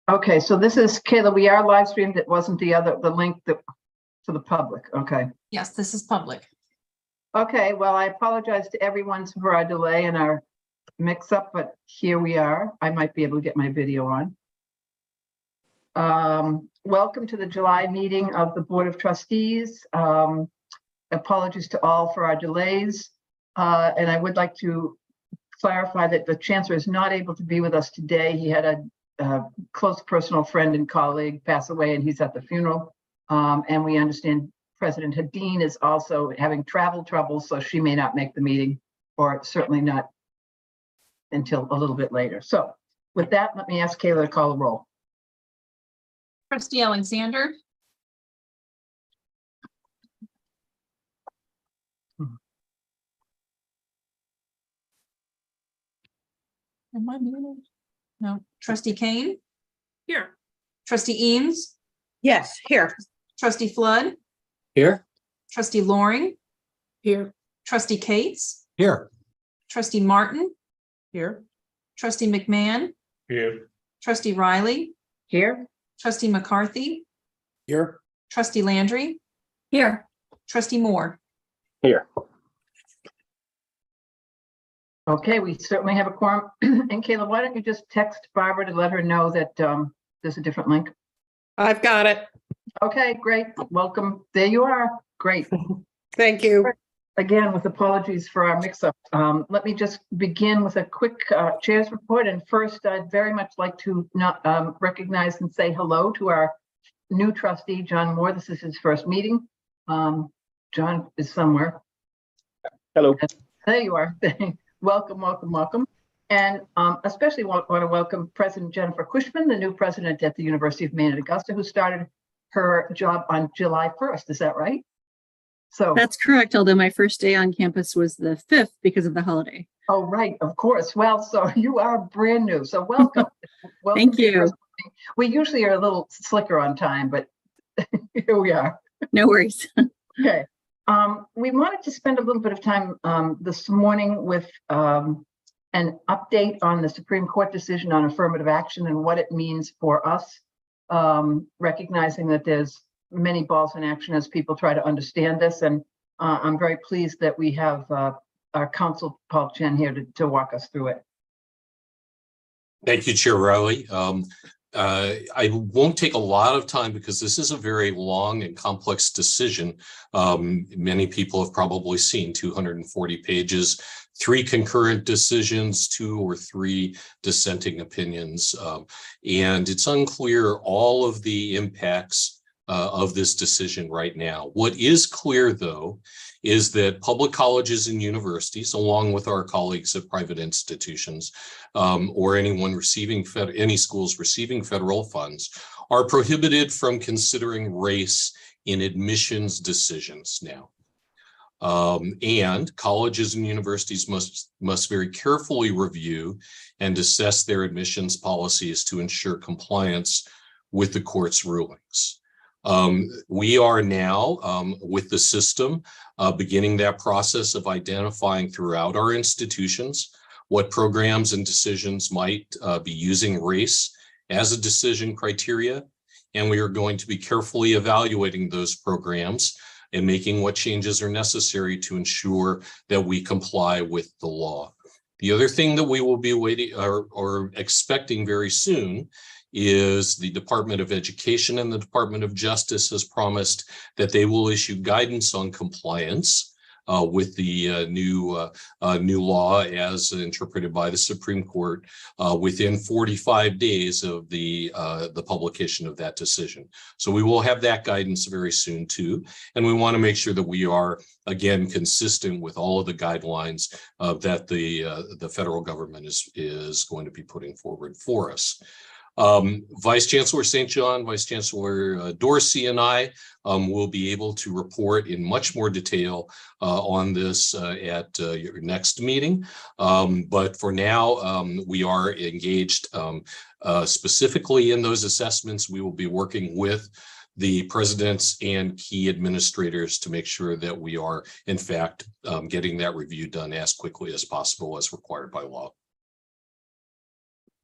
Okay, so this is Kayla. We are live streamed. It wasn't the link to the public. Okay. Yes, this is public. Okay, well, I apologize to everyone for our delay and our mix-up, but here we are. I might be able to get my video on. Welcome to the July meeting of the Board of Trustees. Apologies to all for our delays. And I would like to clarify that the Chancellor is not able to be with us today. He had a close personal friend and colleague pass away, and he's at the funeral. And we understand President Hadeen is also having travel troubles, so she may not make the meeting, or certainly not until a little bit later. So with that, let me ask Kayla to call the roll. Trustee Alexander. Am I muted? No. Trustee Kane. Here. Trustee Eames. Yes, here. Trustee Flood. Here. Trustee Loring. Here. Trustee Cates. Here. Trustee Martin. Here. Trustee McMahon. Here. Trustee Riley. Here. Trustee McCarthy. Here. Trustee Landry. Here. Trustee Moore. Here. Okay, we certainly have a quorum. And Kayla, why don't you just text Barbara to let her know that there's a different link? I've got it. Okay, great. Welcome. There you are. Great. Thank you. Again, with apologies for our mix-up. Let me just begin with a quick chair's report. And first, I'd very much like to recognize and say hello to our new trustee, John Moore. This is his first meeting. John is somewhere. Hello. There you are. Welcome, welcome, welcome. And especially want to welcome President Jennifer Cushman, the new president at the University of Maine at Augusta, who started her job on July 1st. Is that right? So that's correct, although my first day on campus was the 5th because of the holiday. Oh, right, of course. Well, so you are brand new, so welcome. Welcome. Thank you. We usually are a little slicker on time, but here we are. No worries. Okay. We wanted to spend a little bit of time this morning with an update on the Supreme Court decision on affirmative action and what it means for us, recognizing that there's many balls in action as people try to understand this. And I'm very pleased that we have our counsel, Paul Chen, here to walk us through it. Thank you, Chair Riley. I won't take a lot of time because this is a very long and complex decision. Many people have probably seen 240 pages, 3 concurrent decisions, 2 or 3 dissenting opinions. And it's unclear all of the impacts of this decision right now. What is clear, though, is that public colleges and universities, along with our colleagues at private institutions, or anyone receiving any schools receiving federal funds, are prohibited from considering race in admissions decisions now. And colleges and universities must very carefully review and assess their admissions policies to ensure compliance with the court's rulings. We are now, with the system, beginning that process of identifying throughout our institutions what programs and decisions might be using race as a decision criteria. And we are going to be carefully evaluating those programs and making what changes are necessary to ensure that we comply with the law. The other thing that we will be waiting or expecting very soon is the Department of Education and the Department of Justice has promised that they will issue guidance on compliance with the new law as interpreted by the Supreme Court within 45 days of the publication of that decision. So we will have that guidance very soon too, and we want to make sure that we are again consistent with all of the guidelines that the federal government is going to be putting forward for us. Vice Chancellor St. John, Vice Chancellor Dorsey, and I will be able to report in much more detail on this at your next meeting. But for now, we are engaged specifically in those assessments. We will be working with the presidents and key administrators to make sure that we are, in fact, getting that review done as quickly as possible as required by law.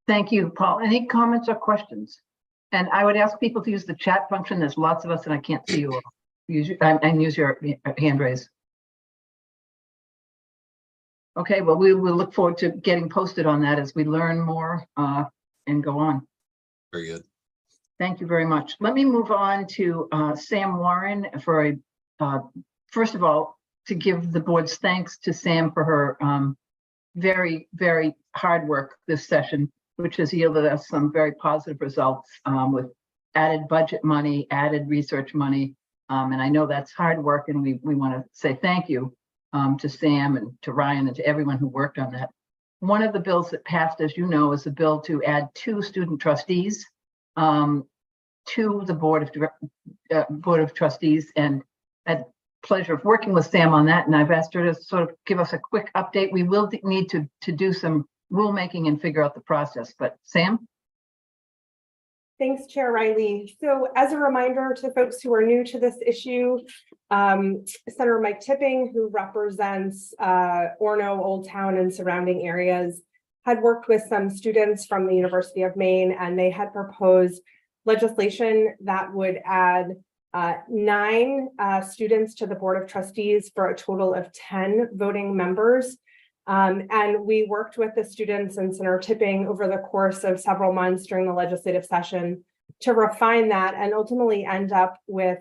Thank you, Paul. Any comments or questions? And I would ask people to use the chat function. There's lots of us and I can't see you all. And use your hand raise. Okay, well, we will look forward to getting posted on that as we learn more and go on. Very good. Thank you very much. Let me move on to Sam Warren for a, first of all, to give the board's thanks to Sam for her very, very hard work this session, which has yielded us some very positive results with added budget money, added research money. And I know that's hard work, and we want to say thank you to Sam and to Ryan and to everyone who worked on that. One of the bills that passed, as you know, is a bill to add 2 student trustees to the board of trustees, and had the pleasure of working with Sam on that. And I've asked her to sort of give us a quick update. We will need to do some rulemaking and figure out the process. But Sam? Thanks, Chair Riley. So as a reminder to folks who are new to this issue, Senator Mike Tipping, who represents Orono, Old Town, and surrounding areas, had worked with some students from the University of Maine, and they had proposed legislation that would add 9 students to the Board of Trustees for a total of 10 voting members. And we worked with the students and Senator Tipping over the course of several months during the legislative session to refine that and ultimately end up with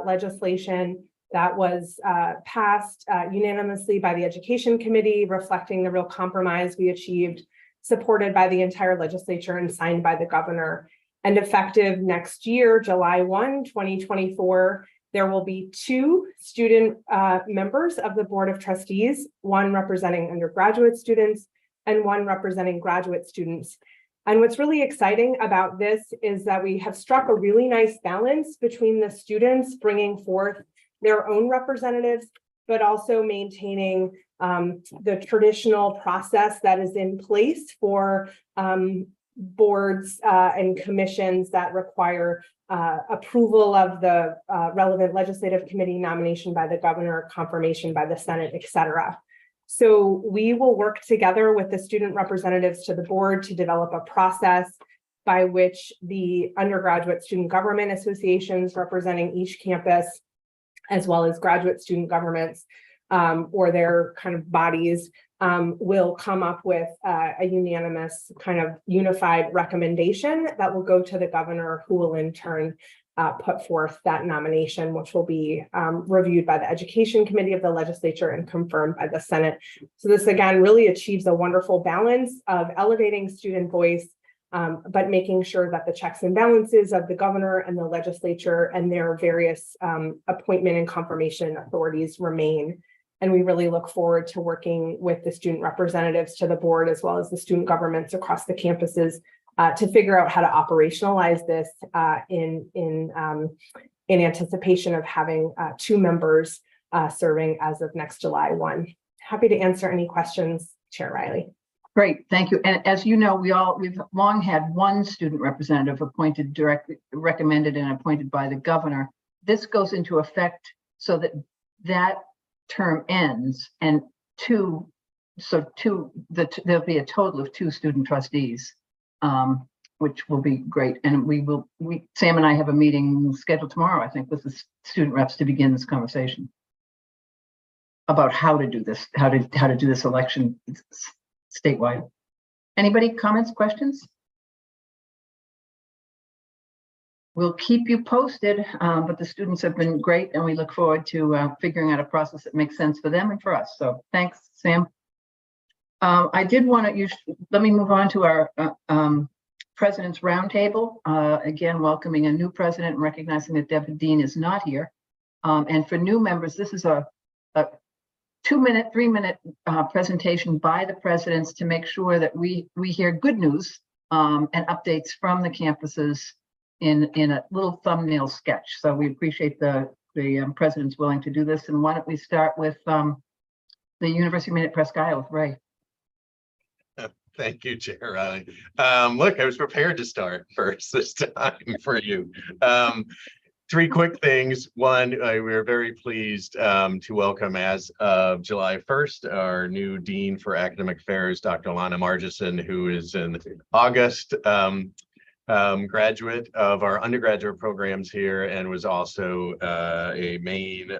legislation that was passed unanimously by the Education Committee, reflecting the real compromise we achieved, supported by the entire legislature and signed by the governor. And effective next year, July 1, 2024, there will be 2 student members of the Board of Trustees, one representing undergraduate students and one representing graduate students. And what's really exciting about this is that we have struck a really nice balance between the students bringing forth their own representatives, but also maintaining the traditional process that is in place for boards and commissions that require approval of the relevant legislative committee, nomination by the governor, confirmation by the Senate, et cetera. So we will work together with the student representatives to the board to develop a process by which the undergraduate student government associations representing each campus, as well as graduate student governments or their kind of bodies, will come up with a unanimous kind of unified recommendation that will go to the governor, who will in turn put forth that nomination, which will be reviewed by the Education Committee of the legislature and confirmed by the Senate. So this again really achieves a wonderful balance of elevating student voice, but making sure that the checks and balances of the governor and the legislature and their various appointment and confirmation authorities remain. And we really look forward to working with the student representatives to the board, as well as the student governments across the campuses, to figure out how to operationalize this in anticipation of having 2 members serving as of next July 1. Happy to answer any questions, Chair Riley. Great, thank you. And as you know, we've long had 1 student representative appointed directly, recommended and appointed by the governor. This goes into effect so that term ends, and there'll be a total of 2 student trustees, which will be great. And Sam and I have a meeting scheduled tomorrow, I think, with the student reps to begin this conversation about how to do this, how to do this election statewide. Anybody, comments, questions? We'll keep you posted, but the students have been great, and we look forward to figuring out a process that makes sense for them and for us. So thanks, Sam. I did want to let me move on to our President's Roundtable. Again, welcoming a new president and recognizing that Deb Dean is not here. And for new members, this is a 2-minute, 3-minute presentation by the presidents to make sure that we hear good news and updates from the campuses in a little thumbnail sketch. So we appreciate the president's willing to do this. And why don't we start with the University of Maine at Presque Isle with Ray. Thank you, Chair Riley. Look, I was prepared to start first this time for you. 3 quick things. One, we're very pleased to welcome, as of July 1st, our new Dean for Academic Affairs, Dr. Lana Margison, who is in August. graduate of our undergraduate programs here and was also a Maine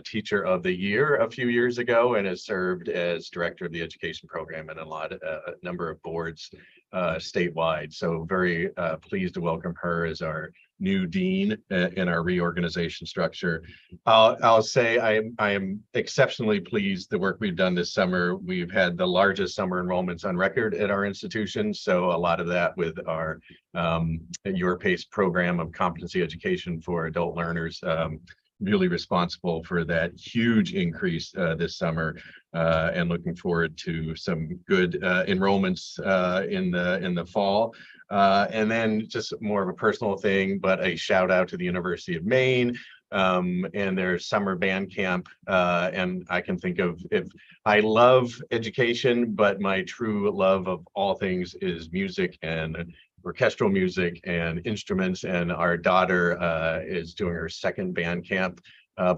Teacher of the Year a few years ago and has served as director of the education program in a number of boards statewide. So very pleased to welcome her as our new dean in our reorganization structure. I'll say I am exceptionally pleased the work we've done this summer. We've had the largest summer enrollments on record at our institution. So a lot of that with our Your Pace program of competency education for adult learners, really responsible for that huge increase this summer, and looking forward to some good enrollments in the fall. And then just more of a personal thing, but a shout out to the University of Maine and their summer band camp. And I can think of, if I love education, but my true love of all things is music and orchestral music and instruments. And our daughter is doing her second band camp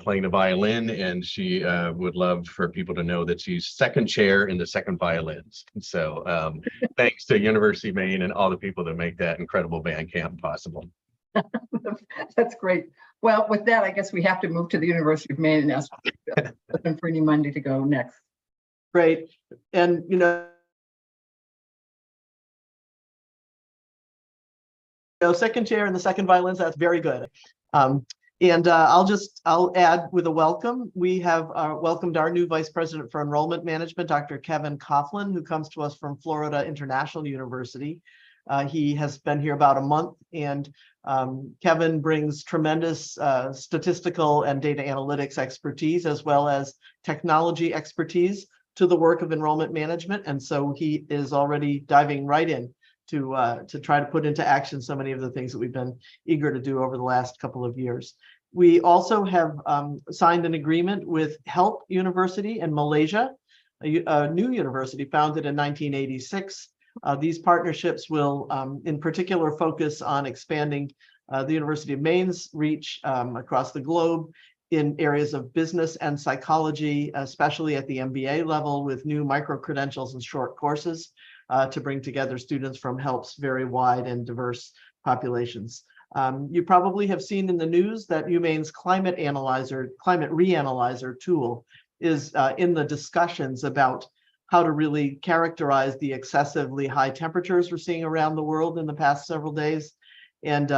playing the violin, and she would love for people to know that she's second chair in the second violins. So thanks to University of Maine and all the people that make that incredible band camp possible. That's great. Well, with that, I guess we have to move to the University of Maine and ask them for any Monday to go next. Great. And, second chair and the second violins, that's very good. And I'll add with a welcome. We have welcomed our new Vice President for Enrollment Management, Dr. Kevin Coughlin, who comes to us from Florida International University. He has been here about a month, and Kevin brings tremendous statistical and data analytics expertise, as well as technology expertise to the work of enrollment management. And so he is already diving right in to try to put into action so many of the things that we've been eager to do over the last couple of years. We also have signed an agreement with Help University in Malaysia, a new university founded in 1986. These partnerships will in particular focus on expanding the University of Maine's reach across the globe in areas of business and psychology, especially at the MBA level, with new micro-credentials and short courses to bring together students from Help's very wide and diverse populations. You probably have seen in the news that UMaine's climate reanalyzer tool is in the discussions about how to really characterize the excessively high temperatures we're seeing around the world in the past several days. And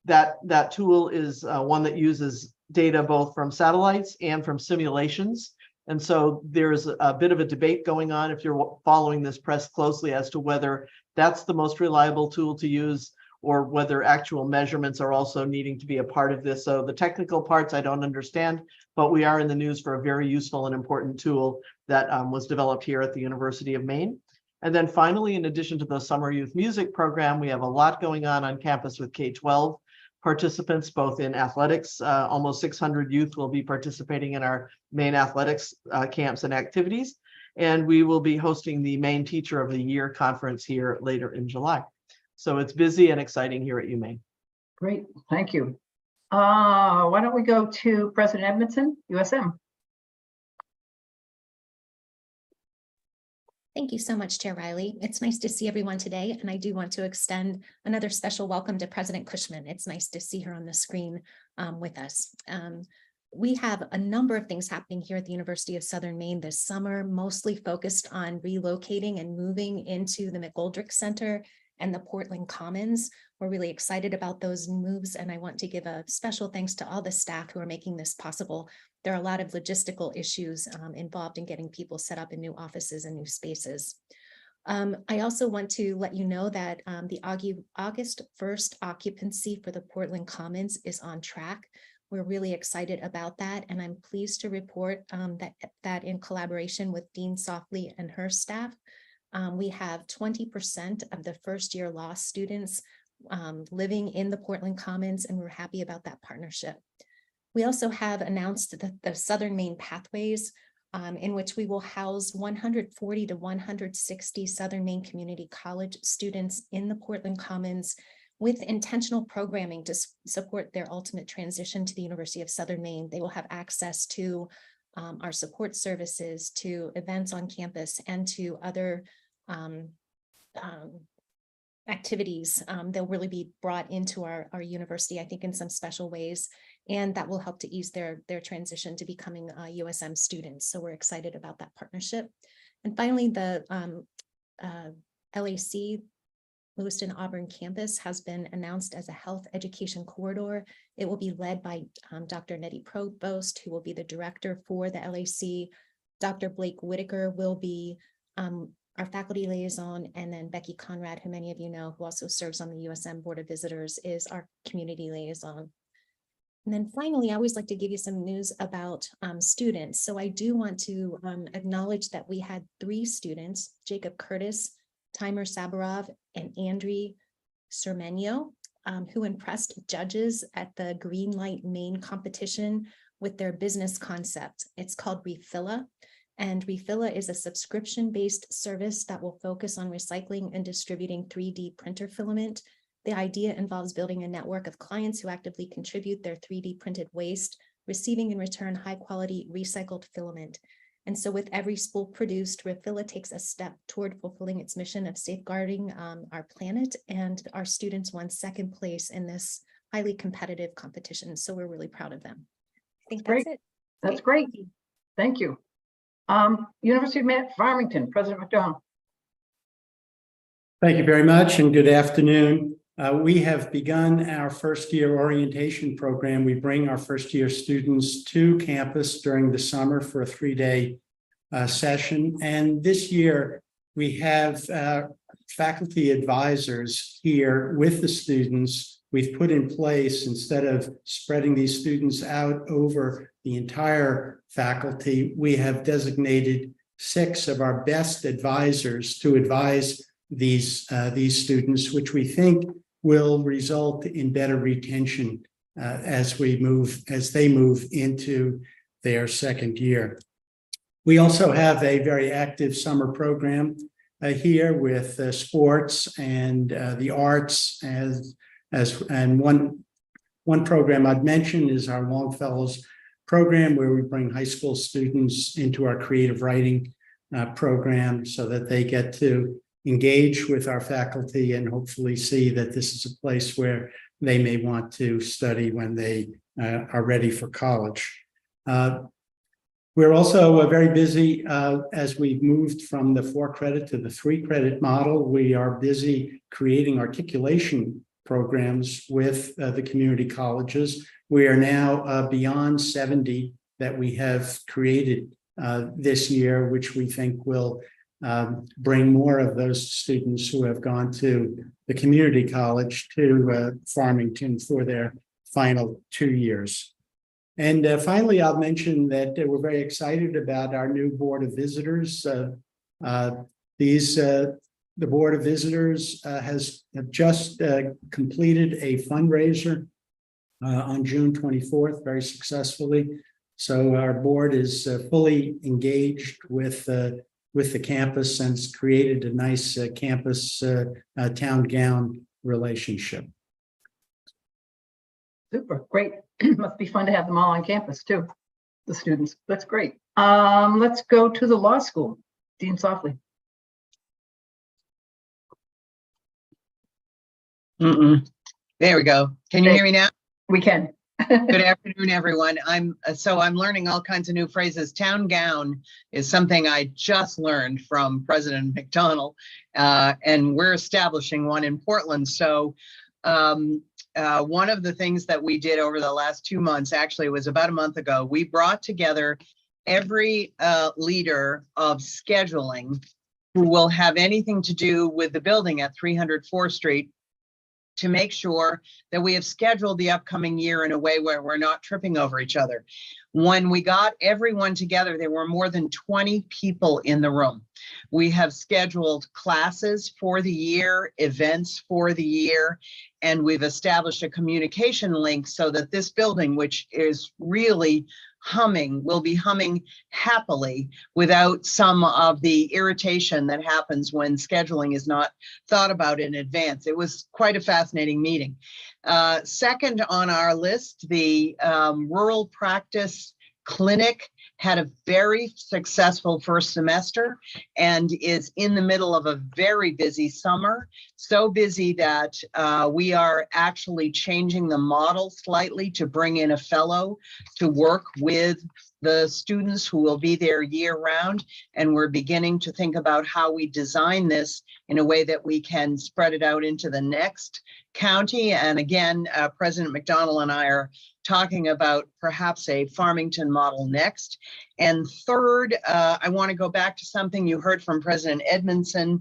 that tool is one that uses data both from satellites and from simulations. And so there's a bit of a debate going on, if you're following this press closely, as to whether that's the most reliable tool to use, or whether actual measurements are also needing to be a part of this. So the technical parts I don't understand, but we are in the news for a very useful and important tool that was developed here at the University of Maine. And then finally, in addition to the Summer Youth Music Program, we have a lot going on campus with K-12 participants, both in athletics. Almost 600 youth will be participating in our Maine athletics camps and activities. And we will be hosting the Maine Teacher of the Year conference here later in July. So it's busy and exciting here at UMaine. Great, thank you. Why don't we go to President Edmondson, USM? Thank you so much, Chair Riley. It's nice to see everyone today, and I do want to extend another special welcome to President Cushman. It's nice to see her on the screen with us. We have a number of things happening here at the University of Southern Maine this summer, mostly focused on relocating and moving into the McGoldrick Center and the Portland Commons. We're really excited about those moves, and I want to give a special thanks to all the staff who are making this possible. There are a lot of logistical issues involved in getting people set up in new offices and new spaces. I also want to let you know that the August 1st occupancy for the Portland Commons is on track. We're really excited about that, and I'm pleased to report that in collaboration with Dean Softly and her staff, we have 20% of the first-year law students living in the Portland Commons, and we're happy about that partnership. We also have announced the Southern Maine Pathways, in which we will house 140 to 160 Southern Maine Community College students in the Portland Commons with intentional programming to support their ultimate transition to the University of Southern Maine. They will have access to our support services, to events on campus, and to other activities. They'll really be brought into our university, I think, in some special ways, and that will help to ease their transition to becoming USM students. So we're excited about that partnership. And finally, the LAC Lewiston Auburn campus has been announced as a health education corridor. It will be led by Dr. Nettie Provost, who will be the director for the LAC. Dr. Blake Whitaker will be our faculty liaison, and then Becky Conrad, who many of you know, who also serves on the USM Board of Visitors, is our community liaison. And then finally, I always like to give you some news about students. So I do want to acknowledge that we had 3 students, Jacob Curtis, Timer Sabarov, and Andri Sermenio, who impressed judges at the Green Light Maine competition with their business concept. It's called Refilla. And Refilla is a subscription-based service that will focus on recycling and distributing 3D printer filament. The idea involves building a network of clients who actively contribute their 3D printed waste, receiving in return high-quality recycled filament. And so with every spool produced, Refilla takes a step toward fulfilling its mission of safeguarding our planet, and our students won 2nd place in this highly competitive competition. So we're really proud of them. I think that's it. That's Okay, great. thank you. Thank you. University of Farmington, President McDonald. Thank you very much and good afternoon. We have begun our first year orientation program. We bring our first year students to campus during the summer for a 3-day session. And this year we have faculty advisors here with the students. We've put in place, instead of spreading these students out over the entire faculty, we have designated 6 of our best advisors to advise these students, which we think will result in better retention as they move into their 2nd year. We also have a very active summer program here with sports and the arts, and one program I'd mention is our Longfellows program, where we bring high school students into our creative writing program so that they get to engage with our faculty and hopefully see that this is a place where they may want to study when they are ready for college. We're also very busy as we've moved from the 4-credit to the 3-credit model. We are busy creating articulation programs with the community colleges. We are now beyond 70 that we have created this year, which we think will bring more of those students who have gone to the community college to Farmington for their final 2 years. And finally, I'll mention that we're very excited about our new Board of Visitors. The Board of Visitors have just completed a fundraiser on June 24th, very successfully. So our board is fully engaged with the campus and has created a nice campus town gown relationship. Super, great. Must be fun to have them all on campus too, the students. That's great. Let's go to the law school. Dean Softly. There we go. Can you hear me now? We can. Good afternoon, everyone. I'm learning all kinds of new phrases. Town gown is something I just learned from President McDonald, and we're establishing one in Portland. So one of the things that we did over the last 2 months, actually it was about a month ago, we brought together every leader of scheduling who will have anything to do with the building at 300 4th Street to make sure that we have scheduled the upcoming year in a way where we're not tripping over each other. When we got everyone together, there were more than 20 people in the room. We have scheduled classes for the year, events for the year, and we've established a communication link so that this building, which is really humming, will be humming happily without some of the irritation that happens when scheduling is not thought about in advance. It was quite a fascinating meeting. Second on our list, the rural practice clinic had a very successful first semester and is in the middle of a very busy summer. So busy that we are actually changing the model slightly to bring in a fellow to work with the students who will be there year round. And we're beginning to think about how we design this in a way that we can spread it out into the next county. And again, President McDonald and I are talking about perhaps a Farmington model next. And third, I want to go back to something you heard from President Edmondson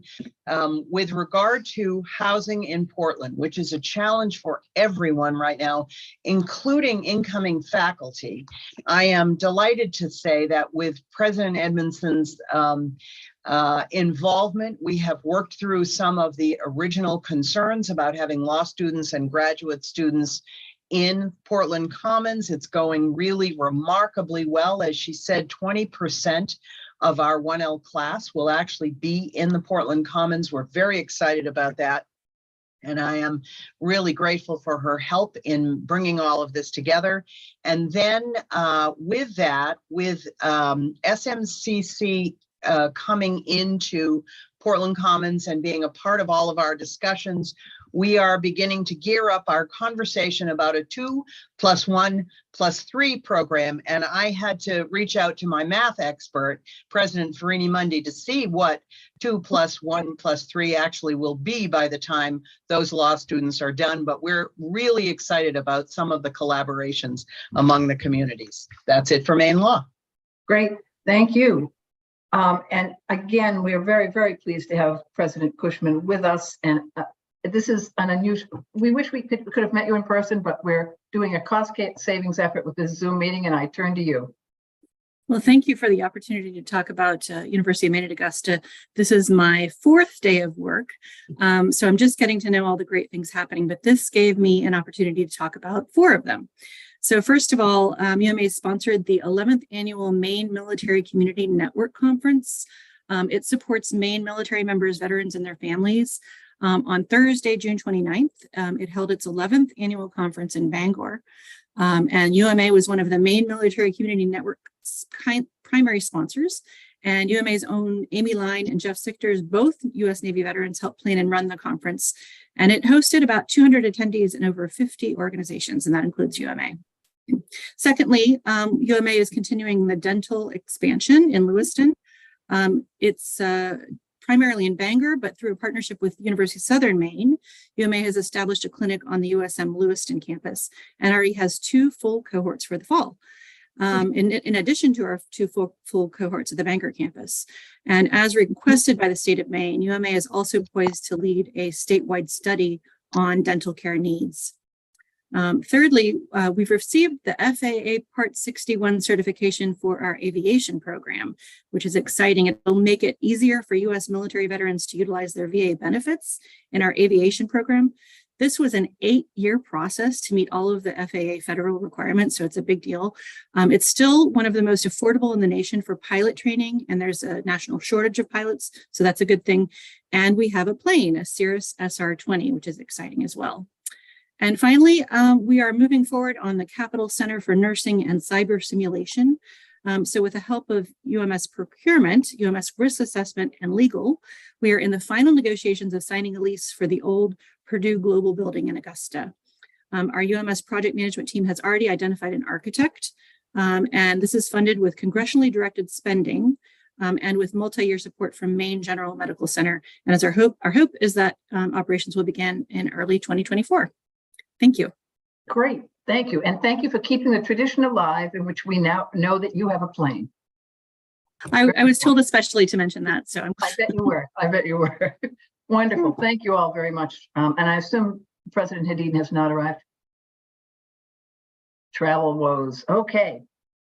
with regard to housing in Portland, which is a challenge for everyone right now, including incoming faculty. I am delighted to say that with President Edmondson's involvement, we have worked through some of the original concerns about having law students and graduate students in Portland Commons. It's going really remarkably well. As she said, 20% of our 1L class will actually be in the Portland Commons. We're very excited about that. And I am really grateful for her help in bringing all of this together. And then with that, with SMCC coming into Portland Commons and being a part of all of our discussions, we are beginning to gear up our conversation about a 2+1+3 program. And I had to reach out to my math expert, President Farini Mundy, to see what 2+1+3 actually will be by the time those law students are done. But we're really excited about some of the collaborations among the communities. That's it for Maine Law. Great, thank you. And again, we are very, very pleased to have President Cushman with us. And this is an unusual, we wish we could have met you in person, but we're doing a cost savings effort with this Zoom meeting, and I turn to you. Well, thank you for the opportunity to talk about University of Maine at Augusta. This is my 4th day of work, so I'm just getting to know all the great things happening, but this gave me an opportunity to talk about 4 of them. So first of all, UMA sponsored the 11th annual Maine Military Community Network Conference. It supports Maine military members, veterans, and their families. On Thursday, June 29th, it held its 11th annual conference in Bangor. And UMA was one of the Maine Military Community Network's primary sponsors. And UMA's own Amy Line and Jeff Sichters, both U.S. Navy veterans, helped plan and run the conference. And it hosted about 200 attendees in over 50 organizations, and that includes UMA. Secondly, UMA is continuing the dental expansion in Lewiston. It's primarily in Bangor, but through a partnership with University of Southern Maine, UMA has established a clinic on the USM Lewiston campus and already has 2 full cohorts for the fall. In addition to our 2 full cohorts at the Bangor campus. And as requested by the state of Maine, UMA is also poised to lead a statewide study on dental care needs. Thirdly, we've received the FAA Part 61 certification for our aviation program, which is exciting. It will make it easier for U.S. military veterans to utilize their VA benefits in our aviation program. This was an 8-year process to meet all of the FAA federal requirements, so it's a big deal. It's still one of the most affordable in the nation for pilot training, and there's a national shortage of pilots, so that's a good thing. And we have a plane, a Cirrus SR-20, which is exciting as well. And finally, we are moving forward on the Capital Center for Nursing and Cyber Simulation. So with the help of UMS procurement, UMS risk assessment, and legal, we are in the final negotiations of signing a lease for the old Purdue Global Building in Augusta. Our UMS project management team has already identified an architect, and this is funded with congressionally directed spending and with multi-year support from Maine General Medical Center. And as our hope is that operations will begin in early 2024. Thank you. Great, thank you. And thank you for keeping the tradition alive in which we now know that you have a plane. I was told especially to mention that, so I bet you were. I bet you were. Wonderful. Thank you all very much. And I assume President Hedin has not arrived. Travel woes. Okay,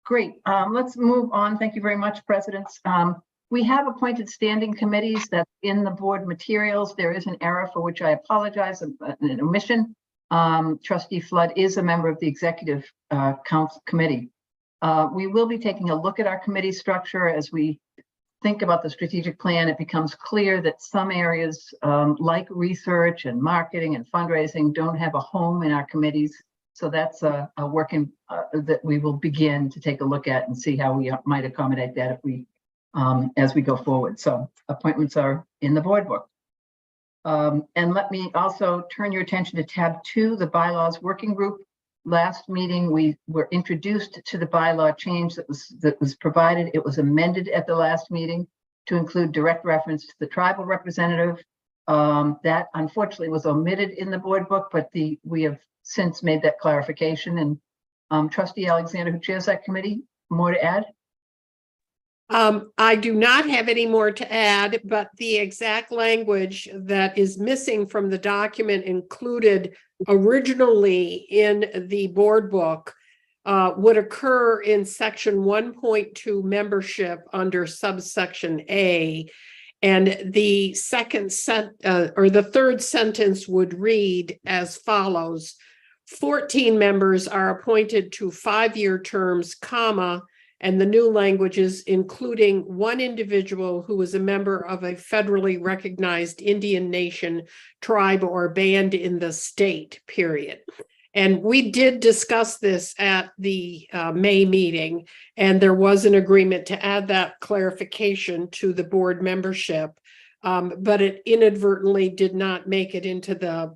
great. Let's move on. Thank you very much, Presidents. We have appointed standing committees that's in the board materials. There is an error for which I apologize, an omission. Trustee Flood is a member of the Executive Council Committee. We will be taking a look at our committee structure as we think about the strategic plan. It becomes clear that some areas like research and marketing and fundraising don't have a home in our committees. So that's a work that we will begin to take a look at and see how we might accommodate that if we, as we go forward. So appointments are in the board book. And let me also turn your attention to tab 2, the bylaws working group. Last meeting, we were introduced to the bylaw change that was provided. It was amended at the last meeting to include direct reference to the tribal representative. That unfortunately was omitted in the board book, but we have since made that clarification. And Trustee Alexander, who chairs that committee, more to add? I do not have any more to add, but the exact language that is missing from the document included originally in the board book would occur in section 1.2 membership under subsection A. And the the third sentence would read as follows: 14 members are appointed to 5-year terms, comma, and the new languages, including one individual who is a member of a federally recognized Indian nation, tribe, or band in the state, period. And we did discuss this at the May meeting, and there was an agreement to add that clarification to the board membership, but it inadvertently did not make it into the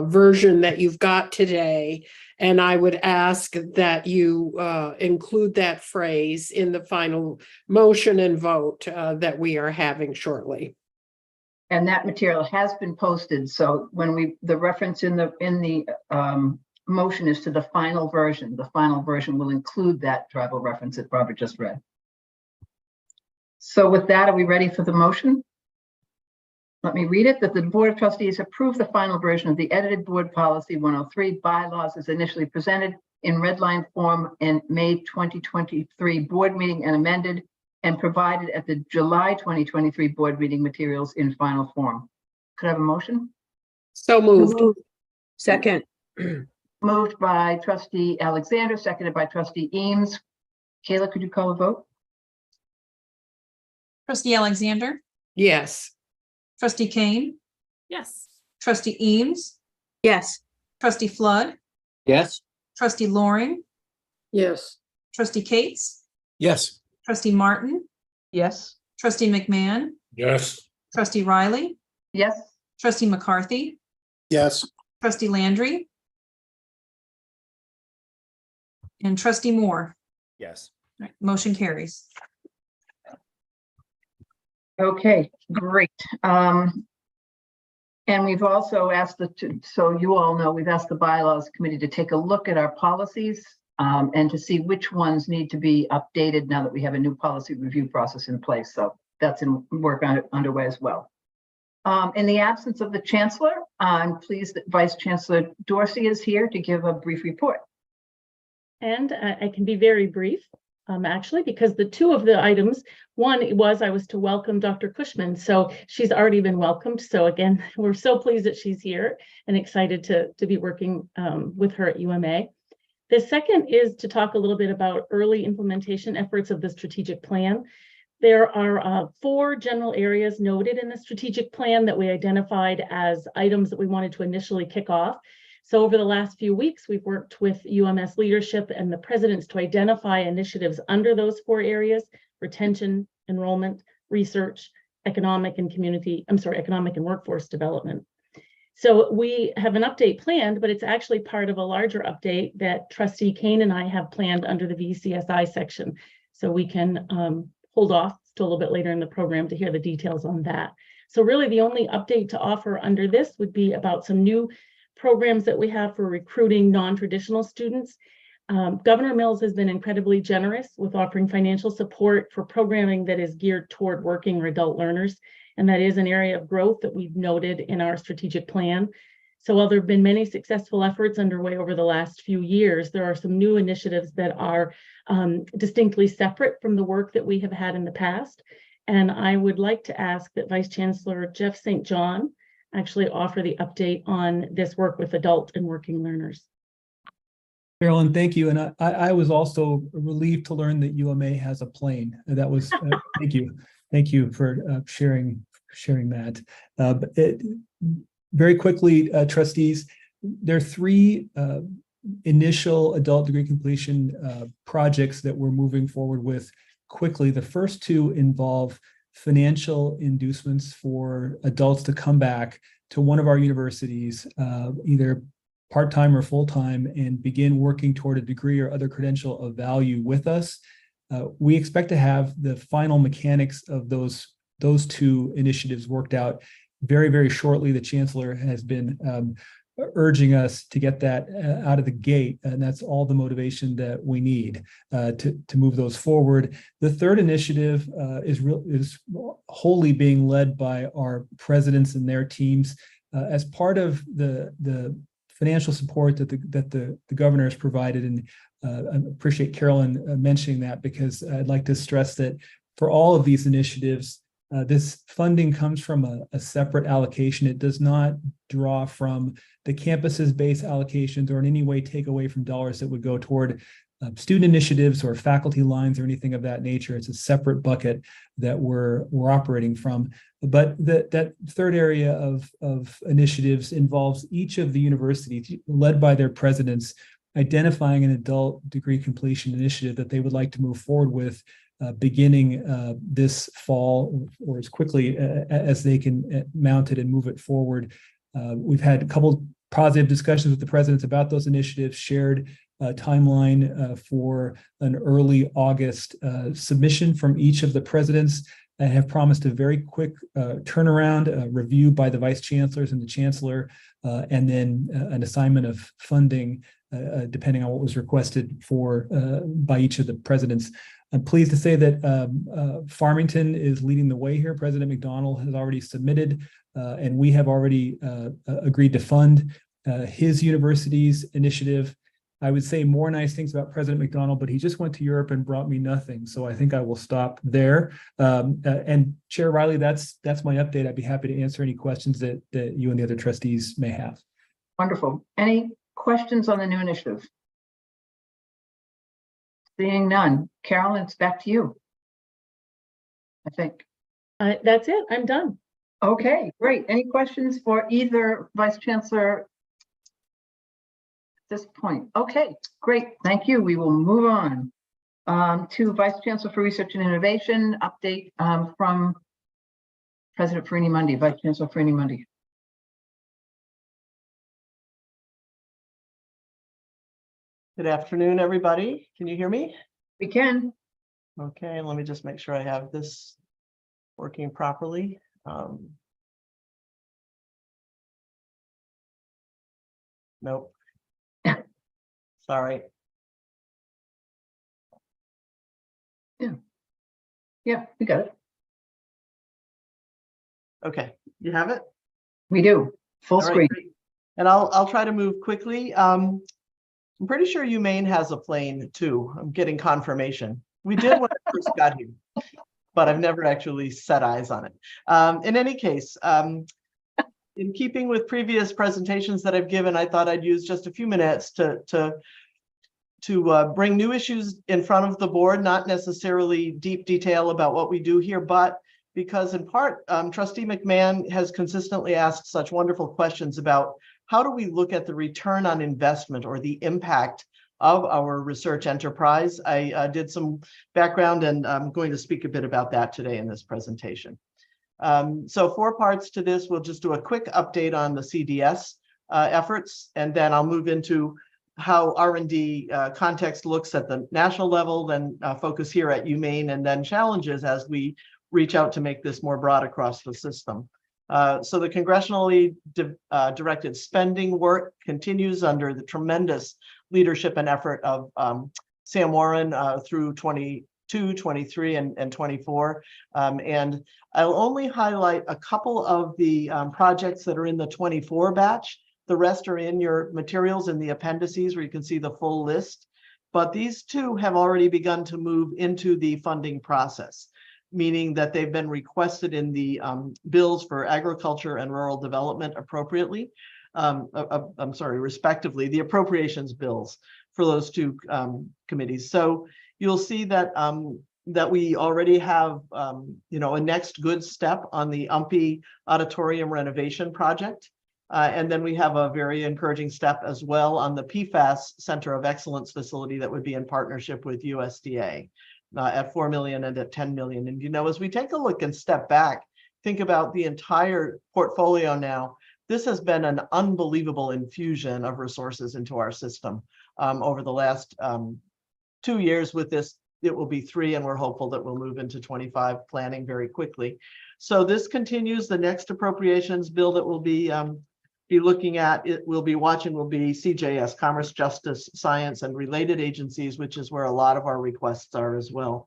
version that you've got today. And I would ask that you include that phrase in the final motion and vote that we are having shortly. And that material has been posted. So when the reference in the motion is to the final version will include that tribal reference that Barbara just read. So with that, are we ready for the motion? Let me read it. That the Board of Trustees approve the final version of the edited Board Policy 103 bylaws as initially presented in red line form in May 2023 board meeting and amended and provided at the July 2023 board meeting materials in final form. Could I have a motion? So moved. Second. Moved by Trustee Alexander, seconded by Trustee Eames. Kayla, could you call a vote? Trustee Alexander, Yes. trustee Kane, Yes. trustee Eames, Yes. trustee Flood, Yes. trustee Loring, Yes. trustee Cates, Yes. trustee Martin, Yes. trustee McMahon, Yes. trustee Riley, Yes. trustee McCarthy, Yes. trustee Landry, and trustee Moore. Yes. All right, motion carries. Okay, great. And we've also asked so you all know, we've asked the bylaws committee to take a look at our policies and to see which ones need to be updated now that we have a new policy review process in place. So that's in work underway as well. In the absence of the Chancellor, I'm pleased that Vice Chancellor Dorsey is here to give a brief report. And I can be very brief, actually, because the two of the items, one was I was to welcome Dr. Cushman. So she's already been welcomed. So again, we're so pleased that she's here and excited to be working with her at UMA. The second is to talk a little bit about early implementation efforts of the strategic plan. There are 4 general areas noted in the strategic plan that we identified as items that we wanted to initially kick off. So over the last few weeks, we've worked with UMS leadership and the presidents to identify initiatives under those 4 areas: retention, enrollment, research, economic and workforce development. So we have an update planned, but it's actually part of a larger update that Trustee Kane and I have planned under the VCSI section. So we can hold off to a little bit later in the program to hear the details on that. So really the only update to offer under this would be about some new programs that we have for recruiting non-traditional students. Governor Mills has been incredibly generous with offering financial support for programming that is geared toward working or adult learners. And that is an area of growth that we've noted in our strategic plan. So while there have been many successful efforts underway over the last few years, there are some new initiatives that are distinctly separate from the work that we have had in the past. And I would like to ask that Vice Chancellor Jeff St. John actually offer the update on this work with adult and working learners. Carolyn, thank you. And I was also relieved to learn that UMA has a plane. That was, thank you. Thank you for sharing that. Very quickly, trustees, there are 3 initial adult degree completion projects that we're moving forward with quickly. The first two involve financial inducements for adults to come back to one of our universities, either part-time or full-time, and begin working toward a degree or other credential of value with us. We expect to have the final mechanics of those two initiatives worked out very, very shortly. The chancellor has been urging us to get that out of the gate, and that's all the motivation that we need to move those forward. The third initiative is wholly being led by our presidents and their teams as part of the financial support that the governor has provided. And I appreciate Carolyn mentioning that, because I'd like to stress that for all of these initiatives, this funding comes from a separate allocation. It does not draw from the campus's base allocations or in any way take away from dollars that would go toward student initiatives or faculty lines or anything of that nature. It's a separate bucket that we're operating from. But that third area of initiatives involves each of the universities, led by their presidents, identifying an adult degree completion initiative that they would like to move forward with beginning this fall, or as quickly as they can mount it and move it forward. We've had a couple positive discussions with the presidents about those initiatives, shared timeline for an early August submission from each of the presidents, and have promised a very quick turnaround, review by the vice chancellors and the chancellor, and then an assignment of funding depending on what was requested for by each of the presidents. I'm pleased to say that Farmington is leading the way here. President McDonald has already submitted, and we have already agreed to fund his university's initiative. I would say more nice things about President McDonald, but he just went to Europe and brought me nothing. So I think I will stop there. And Chair Riley, that's my update. I'd be happy to answer any questions that you and the other trustees may have. Wonderful. Any questions on the new initiative? Seeing none. Carolyn, it's back to you, I think. That's it. I'm done. Okay, great. Any questions for either Vice Chancellor at this point? Okay, great. Thank you. We will move on to Vice Chancellor for Research and Innovation update from President Farini-Mundy, Vice Chancellor Farini-Mundy. Good afternoon, everybody. Can you hear me? We can. Okay, let me just make sure I have this working properly. Nope. Sorry. Yeah, we got it. Okay, you have it? We do. Full All right, screen. great. And I'll try to move quickly. I'm pretty sure UMaine has a plane too. I'm getting confirmation. We did when I first got here, but I've never actually set eyes on it. In any case, in keeping with previous presentations that I've given, I thought I'd use just a few minutes to bring new issues in front of the board, not necessarily deep detail about what we do here, but because in part, Trustee McMahon has consistently asked such wonderful questions about how do we look at the return on investment or the impact of our research enterprise. I did some background, and I'm going to speak a bit about that today in this presentation. So 4 parts to this. We'll just do a quick update on the CDS efforts, and then I'll move into how R&D context looks at the national level, then focus here at UMaine, and then challenges as we reach out to make this more broad across the system. So the congressionally directed spending work continues under the tremendous leadership and effort of Sam Warren through 22, 23, and 24. And I'll only highlight a couple of the projects that are in the 24 batch. The rest are in your materials in the appendices where you can see the full list. But these two have already begun to move into the funding process, meaning that they've been requested in the bills for agriculture and rural development appropriately. I'm sorry, respectively, the appropriations bills for those two committees. So you'll see that that we already have, a next good step on the UMPI auditorium renovation project. And then we have a very encouraging step as well on the PFAS Center of Excellence facility that would be in partnership with USDA at 4 million and at 10 million. And, you know, as we take a look and step back, think about the entire portfolio now, this has been an unbelievable infusion of resources into our system over the last 2 years. With this, it will be 3, and we're hopeful that we'll move into 25 planning very quickly. So this continues. The next appropriations bill that we'll be looking at, we'll be watching, will be CJS, Commerce, Justice, Science, and related agencies, which is where a lot of our requests are as well.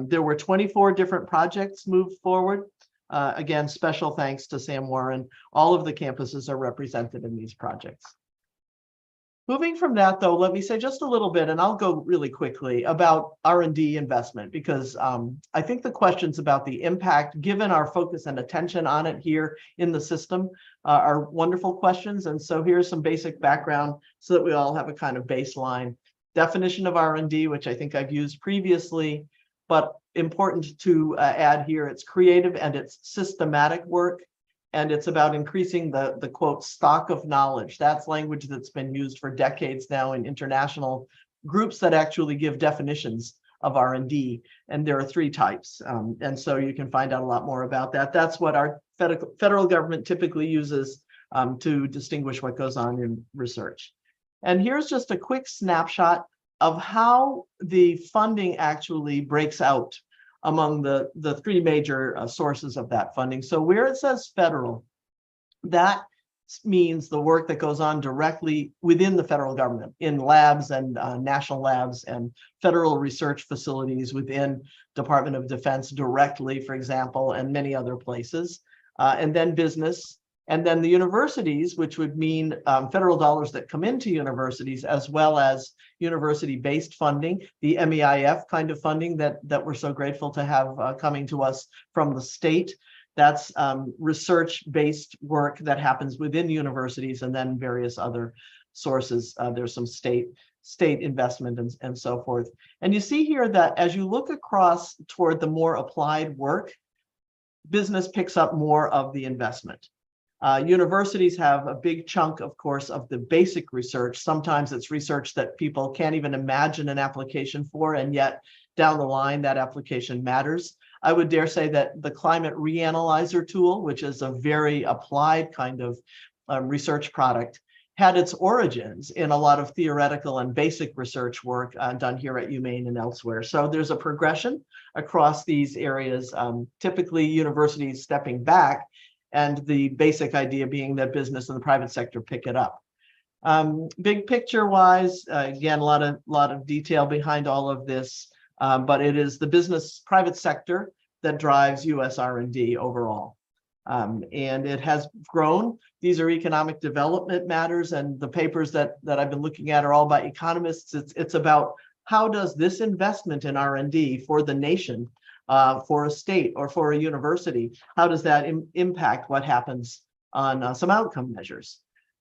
There were 24 different projects moved forward. Again, special thanks to Sam Warren. All of the campuses are represented in these projects. Moving from that, though, let me say just a little bit, and I'll go really quickly, about R&D investment, because I think the questions about the impact, given our focus and attention on it here in the system, are wonderful questions. And so here's some basic background so that we all have a kind of baseline definition of R&D, which I think I've used previously, but important to add here. It's creative and it's systematic work. And it's about increasing the quote stock of knowledge. That's language that's been used for decades now in international groups that actually give definitions of R&D. And there are 3 types. And so you can find out a lot more about that. That's what our federal government typically uses to distinguish what goes on in research. And here's just a quick snapshot of how the funding actually breaks out among the 3 major sources of that funding. So where it says federal, that means the work that goes on directly within the federal government in labs and national labs and federal research facilities within Department of Defense directly, for example, and many other places. And then business, and then the universities, which would mean federal dollars that come into universities, as well as university-based funding, the MEIF kind of funding that we're so grateful to have coming to us from the state. That's research-based work that happens within universities, and then various other sources. There's some state investment and so forth. And you see here that as you look across toward the more applied work, business picks up more of the investment. Universities have a big chunk, of course, of the basic research. Sometimes it's research that people can't even imagine an application for, and yet down the line, that application matters. I would dare say that the Climate Reanalyzer tool, which is a very applied kind of research product, had its origins in a lot of theoretical and basic research work done here at UMaine and elsewhere. So there's a progression across these areas, typically universities stepping back, and the basic idea being that business and the private sector pick it up. Big picture wise, again, a lot of detail behind all of this, but it is the business private sector that drives US R&D overall. And it has grown. These are economic development matters, and the papers that I've been looking at are all by economists. It's about how does this investment in R&D for the nation, for a state or for a university, how does that impact what happens on some outcome measures?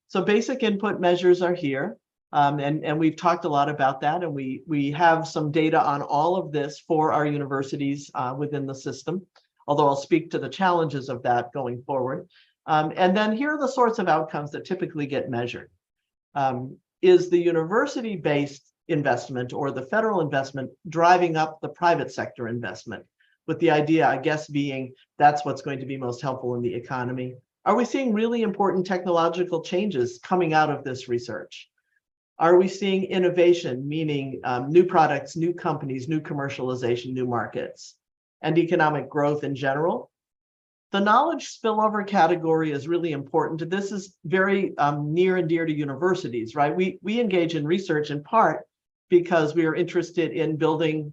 So basic input measures are here, and we've talked a lot about that, and we have some data on all of this for our universities within the system, although I'll speak to the challenges of that going forward. And then here are the sorts of outcomes that typically get measured. Is the university-based investment or the federal investment driving up the private sector investment? With the idea, I guess, being that's what's going to be most helpful in the economy. Are we seeing really important technological changes coming out of this research? Are we seeing innovation, meaning new products, new companies, new commercialization, new markets, and economic growth in general? The knowledge spillover category is really important. This is very near and dear to universities, right? We engage in research in part because we are interested in building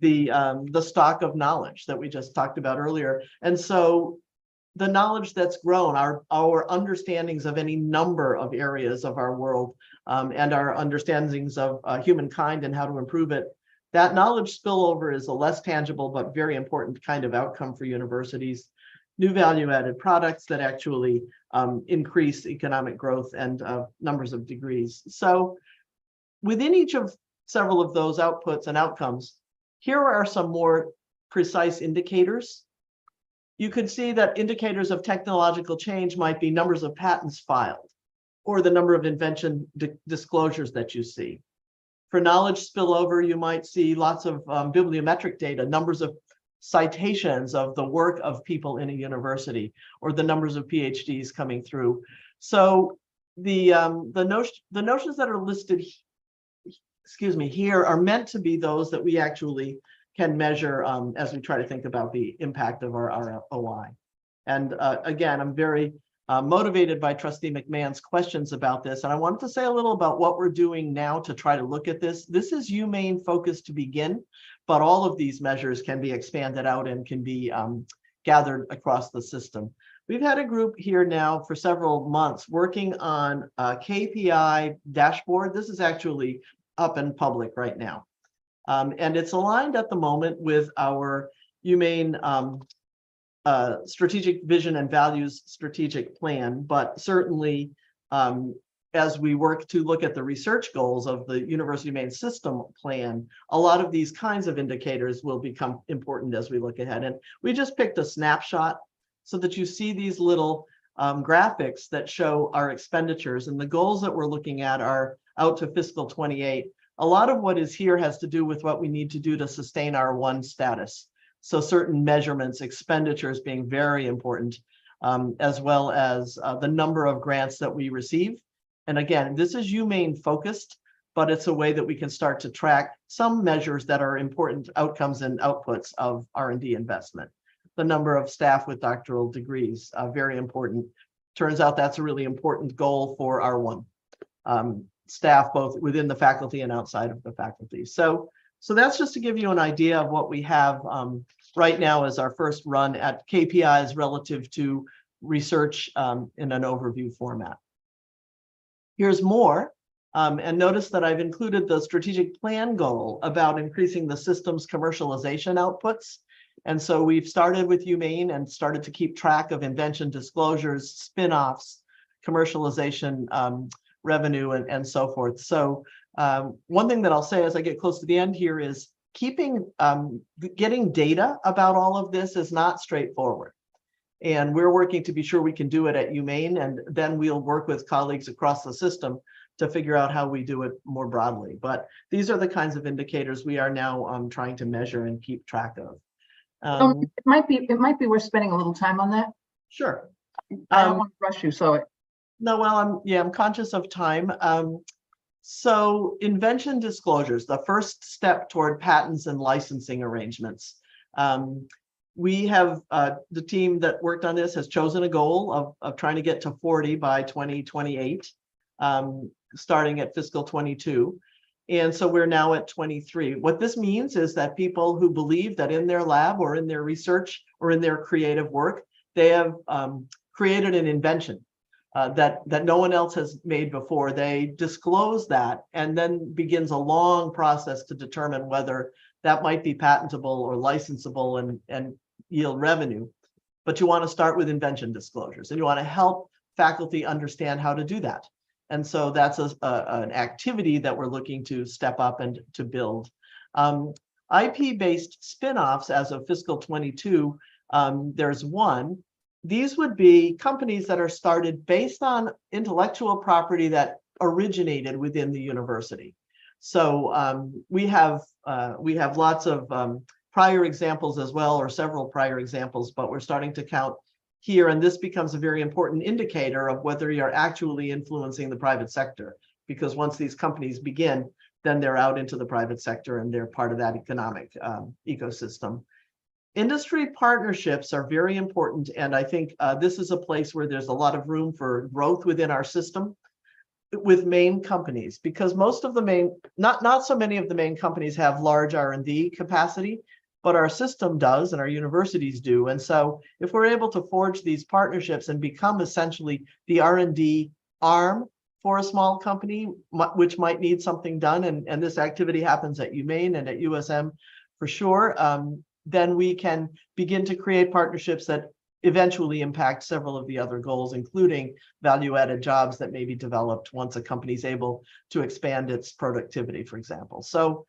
the stock of knowledge that we just talked about earlier. And so the knowledge that's grown, our understandings of any number of areas of our world and our understandings of humankind and how to improve it, that knowledge spillover is a less tangible but very important kind of outcome for universities. New value-added products that actually increase economic growth and numbers of degrees. So within each of several of those outputs and outcomes, here are some more precise indicators. you could see that indicators of technological change might be numbers of patents filed or the number of invention disclosures that you see. For knowledge spillover, you might see lots of bibliometric data, numbers of citations of the work of people in a university, or the numbers of PhDs coming through. So the notions that are listed, here are meant to be those that we actually can measure as we try to think about the impact of our ROI. And again, I'm very motivated by Trustee McMahon's questions about this. And I wanted to say a little about what we're doing now to try to look at this. This is UMaine focused to begin, but all of these measures can be expanded out and can be gathered across the system. We've had a group here now for several months working on a KPI dashboard. This is actually up in public right now. And it's aligned at the moment with our UMaine strategic vision and values strategic plan, but certainly as we work to look at the research goals of the University of Maine system plan, a lot of these kinds of indicators will become important as we look ahead. And we just picked a snapshot so that you see these little graphics that show our expenditures, and the goals that we're looking at are out to fiscal 28. A lot of what is here has to do with what we need to do to sustain our one status. So certain measurements, expenditures being very important, as well as the number of grants that we receive. And again, this is UMaine focused, but it's a way that we can start to track some measures that are important outcomes and outputs of R&D investment. The number of staff with doctoral degrees, very important. Turns out that's a really important goal for R1. Staff both within the faculty and outside of the faculty. So that's just to give you an idea of what we have right now as our first run at KPIs relative to research in an overview format. Here's more, and notice that I've included the strategic plan goal about increasing the system's commercialization outputs. And so we've started with UMaine and started to keep track of invention disclosures, spin-offs, commercialization revenue, and so forth. So one thing that I'll say as I get close to the end here is getting data about all of this is not straightforward. And we're working to be sure we can do it at UMaine, and then we'll work with colleagues across the system to figure out how we do it more broadly. But these are the kinds of indicators we are now trying to measure and keep track of. It might be worth spending a little time on that. Sure. I don't want to rush you, so no, well, I'm conscious of time. So invention disclosures, the first step toward patents and licensing arrangements. We have the team that worked on this has chosen a goal of trying to get to 40 by 2028, starting at fiscal 22. And so we're now at 23. What this means is that people who believe that in their lab or in their research or in their creative work, they have created an invention that no one else has made before. They disclose that, and then begins a long process to determine whether that might be patentable or licensable and yield revenue. But you want to start with invention disclosures, and you want to help faculty understand how to do that. And so that's an activity that we're looking to step up and to build. IP-based spin-offs as of fiscal 22, there's one. These would be companies that are started based on intellectual property that originated within the university. So we have lots of prior examples as well, or several prior examples, but we're starting to count here, and this becomes a very important indicator of whether you're actually influencing the private sector, because once these companies begin, then they're out into the private sector and they're part of that economic ecosystem. Industry partnerships are very important, and I think this is a place where there's a lot of room for growth within our system with Maine companies, because most of the Maine, not so many of the Maine companies have large R&D capacity, but our system does and our universities do. And so if we're able to forge these partnerships and become essentially the R&D arm for a small company, which might need something done, and this activity happens at UMaine and at USM for sure, then we can begin to create partnerships that eventually impact several of the other goals, including value-added jobs that may be developed once a company is able to expand its productivity, for example. So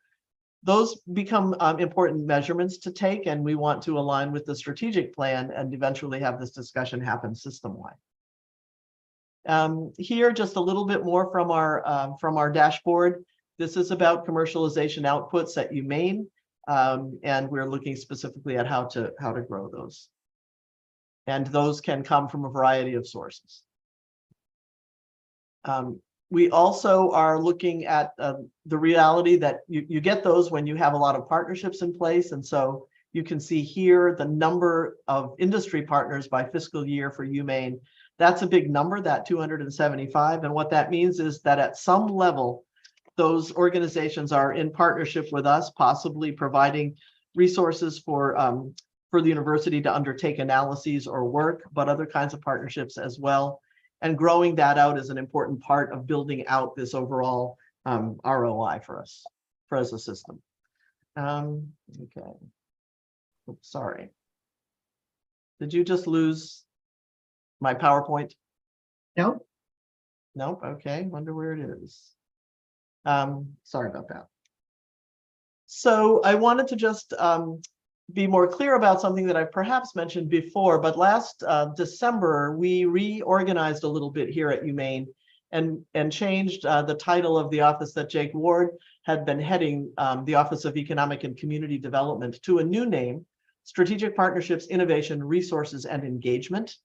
those become important measurements to take, and we want to align with the strategic plan and eventually have this discussion happen system-wide. Here, just a little bit more from our dashboard. This is about commercialization outputs at UMaine, and we're looking specifically at how to grow those. And those can come from a variety of sources. We also are looking at the reality that you get those when you have a lot of partnerships in place. And so you can see here the number of industry partners by fiscal year for UMaine. That's a big number, that 275. And what that means is that at some level, those organizations are in partnership with us, possibly providing resources for the university to undertake analyses or work, but other kinds of partnerships as well. And growing that out is an important part of building out this overall ROI for us, as a system. Okay. Oops, sorry. Did you just lose my PowerPoint? Nope. Nope. Okay. Wonder where it is. Sorry about that. So I wanted to just be more clear about something that I perhaps mentioned before, but last December, we reorganized a little bit here at UMaine and changed the title of the office that Jake Ward had been heading, the Office of Economic and Community Development, to a new name, Strategic Partnerships, Innovation, Resources, and Engagement,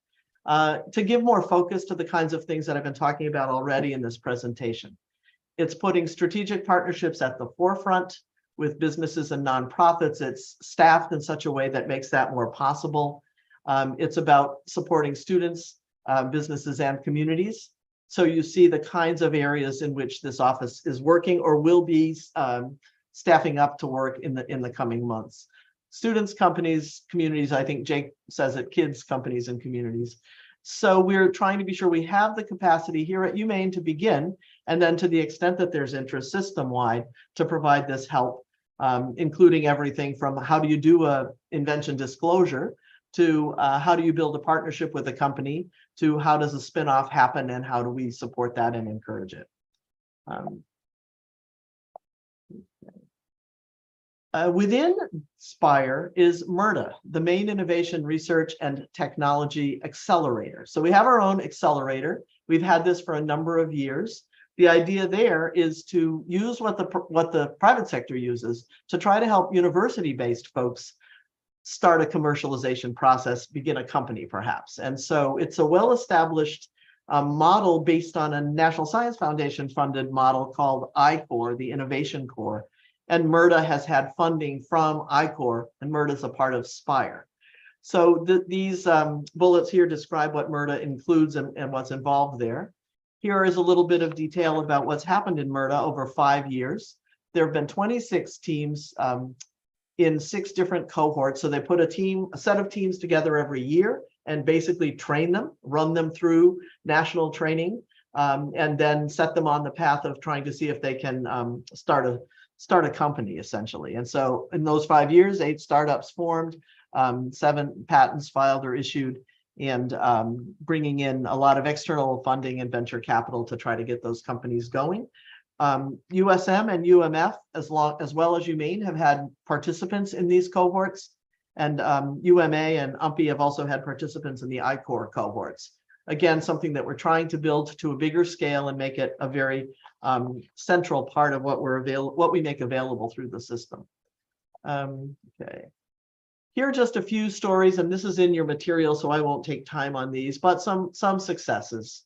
to give more focus to the kinds of things that I've been talking about already in this presentation. It's putting strategic partnerships at the forefront with businesses and nonprofits. It's staffed in such a way that makes that more possible. It's about supporting students, businesses, and communities. So you see the kinds of areas in which this office is working or will be staffing up to work in the coming months. Students, companies, communities, I think Jake says it, kids, companies, and communities. So we're trying to be sure we have the capacity here at UMaine to begin, and then to the extent that there's interest system-wide, to provide this help, including everything from how do you do a invention disclosure to how do you build a partnership with a company, to how does a spin-off happen and how do we support that and encourage it. Within Spire is MIRTA, the Maine Innovation Research and Technology Accelerator. So we have our own accelerator. We've had this for a number of years. The idea there is to use what the private sector uses to try to help university-based folks start a commercialization process, begin a company perhaps. And so it's a well-established model based on a National Science Foundation funded model called I-Core, the Innovation Core. And MIRTA has had funding from I-Core, and MIRTA is a part of Spire. So these bullets here describe what MIRTA includes and what's involved there. Here is a little bit of detail about what's happened in MIRTA over 5 years. There have been 26 teams in 6 different cohorts. So they put a set of teams together every year and basically train them, run them through national training, and then set them on the path of trying to see if they can start a company, essentially. And so in those 5 years, 8 startups formed, 7 patents filed or issued, and bringing in a lot of external funding and venture capital to try to get those companies going. USM and UMF, as well as UMaine, have had participants in these cohorts, and UMA and UMPI have also had participants in the I-Core cohorts. Again, something that we're trying to build to a bigger scale and make it a very central part of what we make available through the system. Okay. Here are just a few stories, and this is in your material, so I won't take time on these, but some successes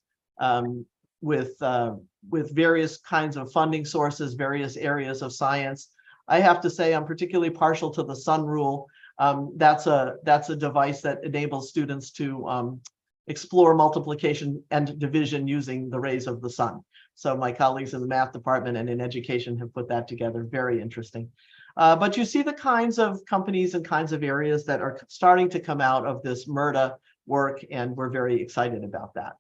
with various kinds of funding sources, various areas of science. I have to say I'm particularly partial to the sun rule. That's a device that enables students to explore multiplication and division using the rays of the sun. So my colleagues in the math department and in education have put that together. Very interesting. But you see the kinds of companies and kinds of areas that are starting to come out of this MIRTA work, and we're very excited about that.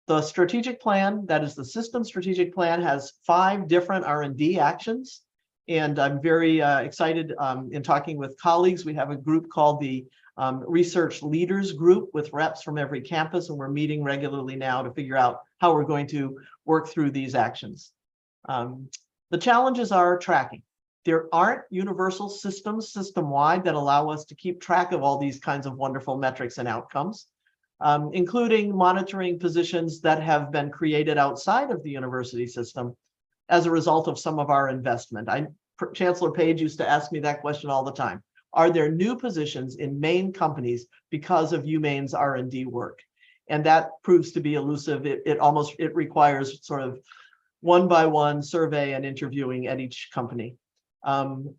The strategic plan, that is the system strategic plan, has 5 different R&D actions. And I'm very excited in talking with colleagues. We have a group called the Research Leaders Group with reps from every campus, and we're meeting regularly now to figure out how we're going to work through these actions. The challenges are tracking. There aren't universal systems system-wide that allow us to keep track of all these kinds of wonderful metrics and outcomes, including monitoring positions that have been created outside of the university system as a result of some of our investment. Chancellor Page used to ask me that question all the time. Are there new positions in Maine companies because of UMaine's R&D work? And that proves to be elusive. It requires sort of one-by-one survey and interviewing at each company. One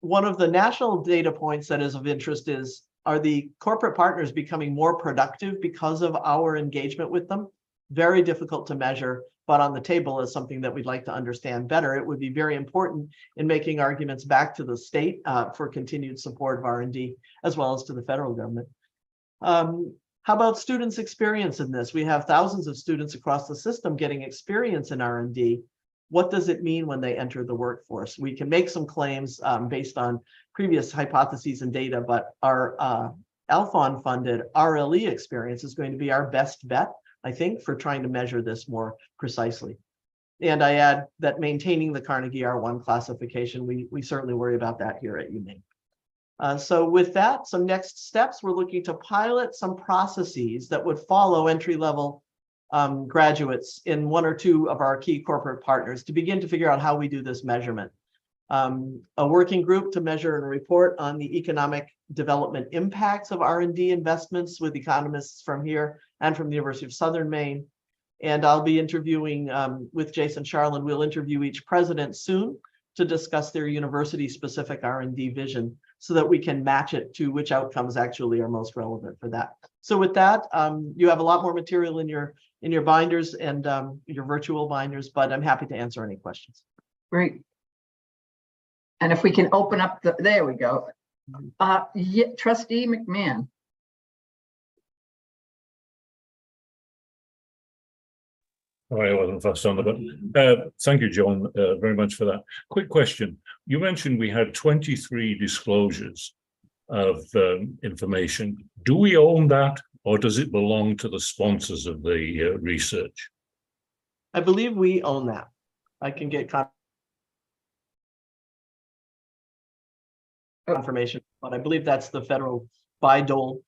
of the national data points that is of interest is, are the corporate partners becoming more productive because of our engagement with them? Very difficult to measure, but on the table is something that we'd like to understand better. It would be very important in making arguments back to the state for continued support of R&D, as well as to the federal government. How about students' experience in this? We have thousands of students across the system getting experience in R&D. What does it mean when they enter the workforce? We can make some claims based on previous hypotheses and data, but our Alphon-funded RLE experience is going to be our best bet, I think, for trying to measure this more precisely. And I add that maintaining the Carnegie R1 classification, we certainly worry about that here at UMaine. So with that, some next steps, we're looking to pilot some processes that would follow entry-level graduates in one or two of our key corporate partners to begin to figure out how we do this measurement. A working group to measure and report on the economic development impacts of R&D investments with economists from here and from the University of Southern Maine. And I'll be interviewing with Jason Charlin. We'll interview each president soon to discuss their university-specific R&D vision so that we can match it to which outcomes actually are most relevant for that. So with that, you have a lot more material in your binders and your virtual binders, but I'm happy to answer any questions. Great. And if we can open up there we go. Yeah, Trustee McMahon. I wasn't fast on the button. Thank you, John, very much for that. Quick question. You mentioned we had 23 disclosures of information. Do we own that, or does it belong to the sponsors of the research? I believe we own that. I can get confirmation, but I believe that's the federal Bayh-Dole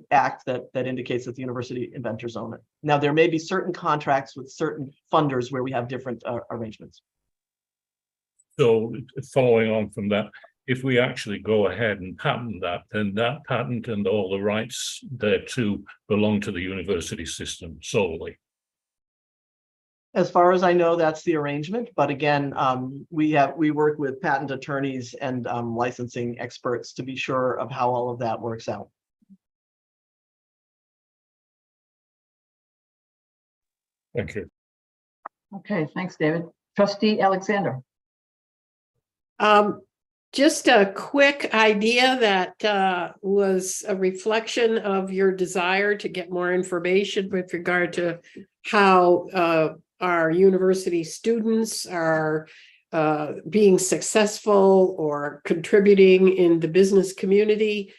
Act that indicates that the university inventors own it. Now, there may be certain contracts with certain funders where we have different arrangements. So following on from that, if we actually go ahead and patent that, then that patent and all the rights thereto belong to the university system solely. As far as I know, that's the arrangement. But again, we work with patent attorneys and licensing experts to be sure of how all of that works out. Thank you. Okay, thanks, David. Trustee Alexander. Just a quick idea that was a reflection of your desire to get more information with regard to how our university students are being successful or contributing in the business community.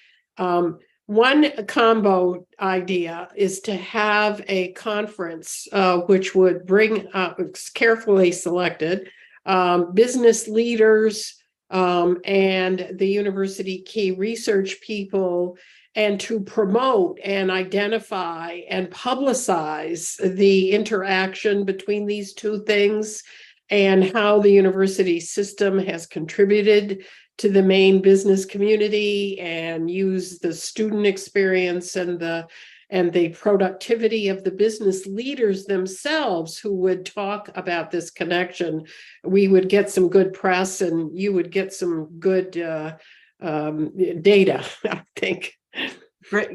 One combo idea is to have a conference which would bring up, carefully selected, business leaders and the university key research people, and to promote and identify and publicize the interaction between these two things and how the university system has contributed to the Maine business community, and use the student experience and the productivity of the business leaders themselves who would talk about this connection. We would get some good press and you would get some good data, I think.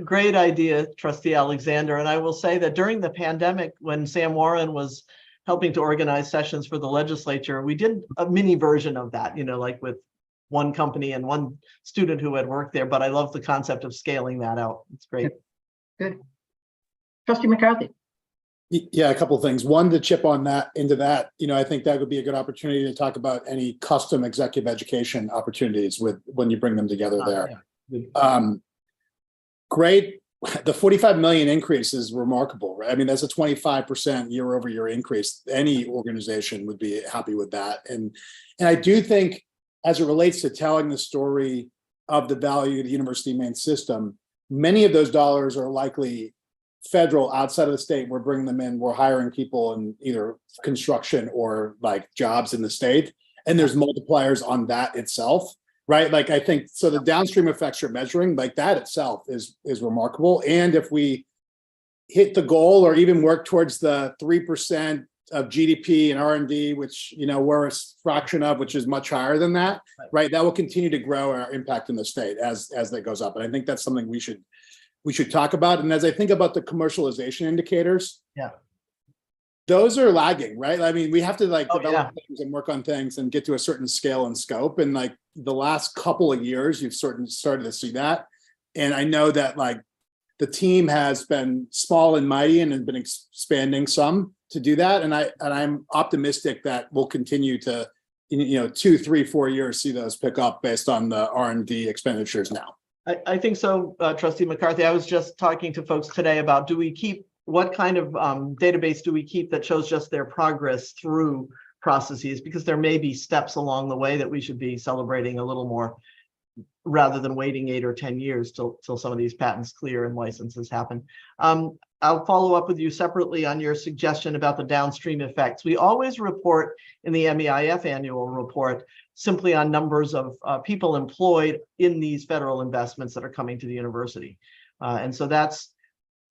Great idea, Trustee Alexander. And I will say that during the pandemic, when Sam Warren was helping to organize sessions for the legislature, we did a mini version of that, like with one company and one student who had worked there. But I love the concept of scaling that out. It's great. Good. Trustee McCarthy. Yeah, a couple of things. One, to chip on that into that, I think that would be a good opportunity to talk about any custom executive education opportunities when you bring them together there. Yeah. Great. The 45 million increase is remarkable, right? I mean, that's a 25% year-over-year increase. Any organization would be happy with that. And I do think as it relates to telling the story of the value of the University of Maine system, many of those dollars are likely federal outside of the state. We're bringing them in. We're hiring people in either construction or like jobs in the state. And there's multipliers on that itself, right? Like I think, so the downstream effects you're measuring, like that itself is remarkable. And if we hit the goal or even work towards the 3% of GDP and R&D, which, you know, we're a fraction of, which is much higher than that, right? That will continue to grow our impact in the state as that goes up. And I think that's something we should talk about. And as I think about the commercialization indicators, those are lagging, right? I mean, we have to like develop things and work on things and get to a certain scale and scope. And like the last couple of years, you've started to see that. And I know that like the team has been small and mighty and has been expanding some to do that. And I'm optimistic that we'll continue to, 2, 3, 4 years, see those pick up based on the R&D expenditures now. I think so, Trustee McCarthy. I was just talking to folks today about what kind of database do we keep that shows just their progress through processes, because there may be steps along the way that we should be celebrating a little more rather than waiting 8 or 10 years till some of these patents clear and licenses happen. I'll follow up with you separately on your suggestion about the downstream effects. We always report in the MEIF annual report simply on numbers of people employed in these federal investments that are coming to the university. And so that's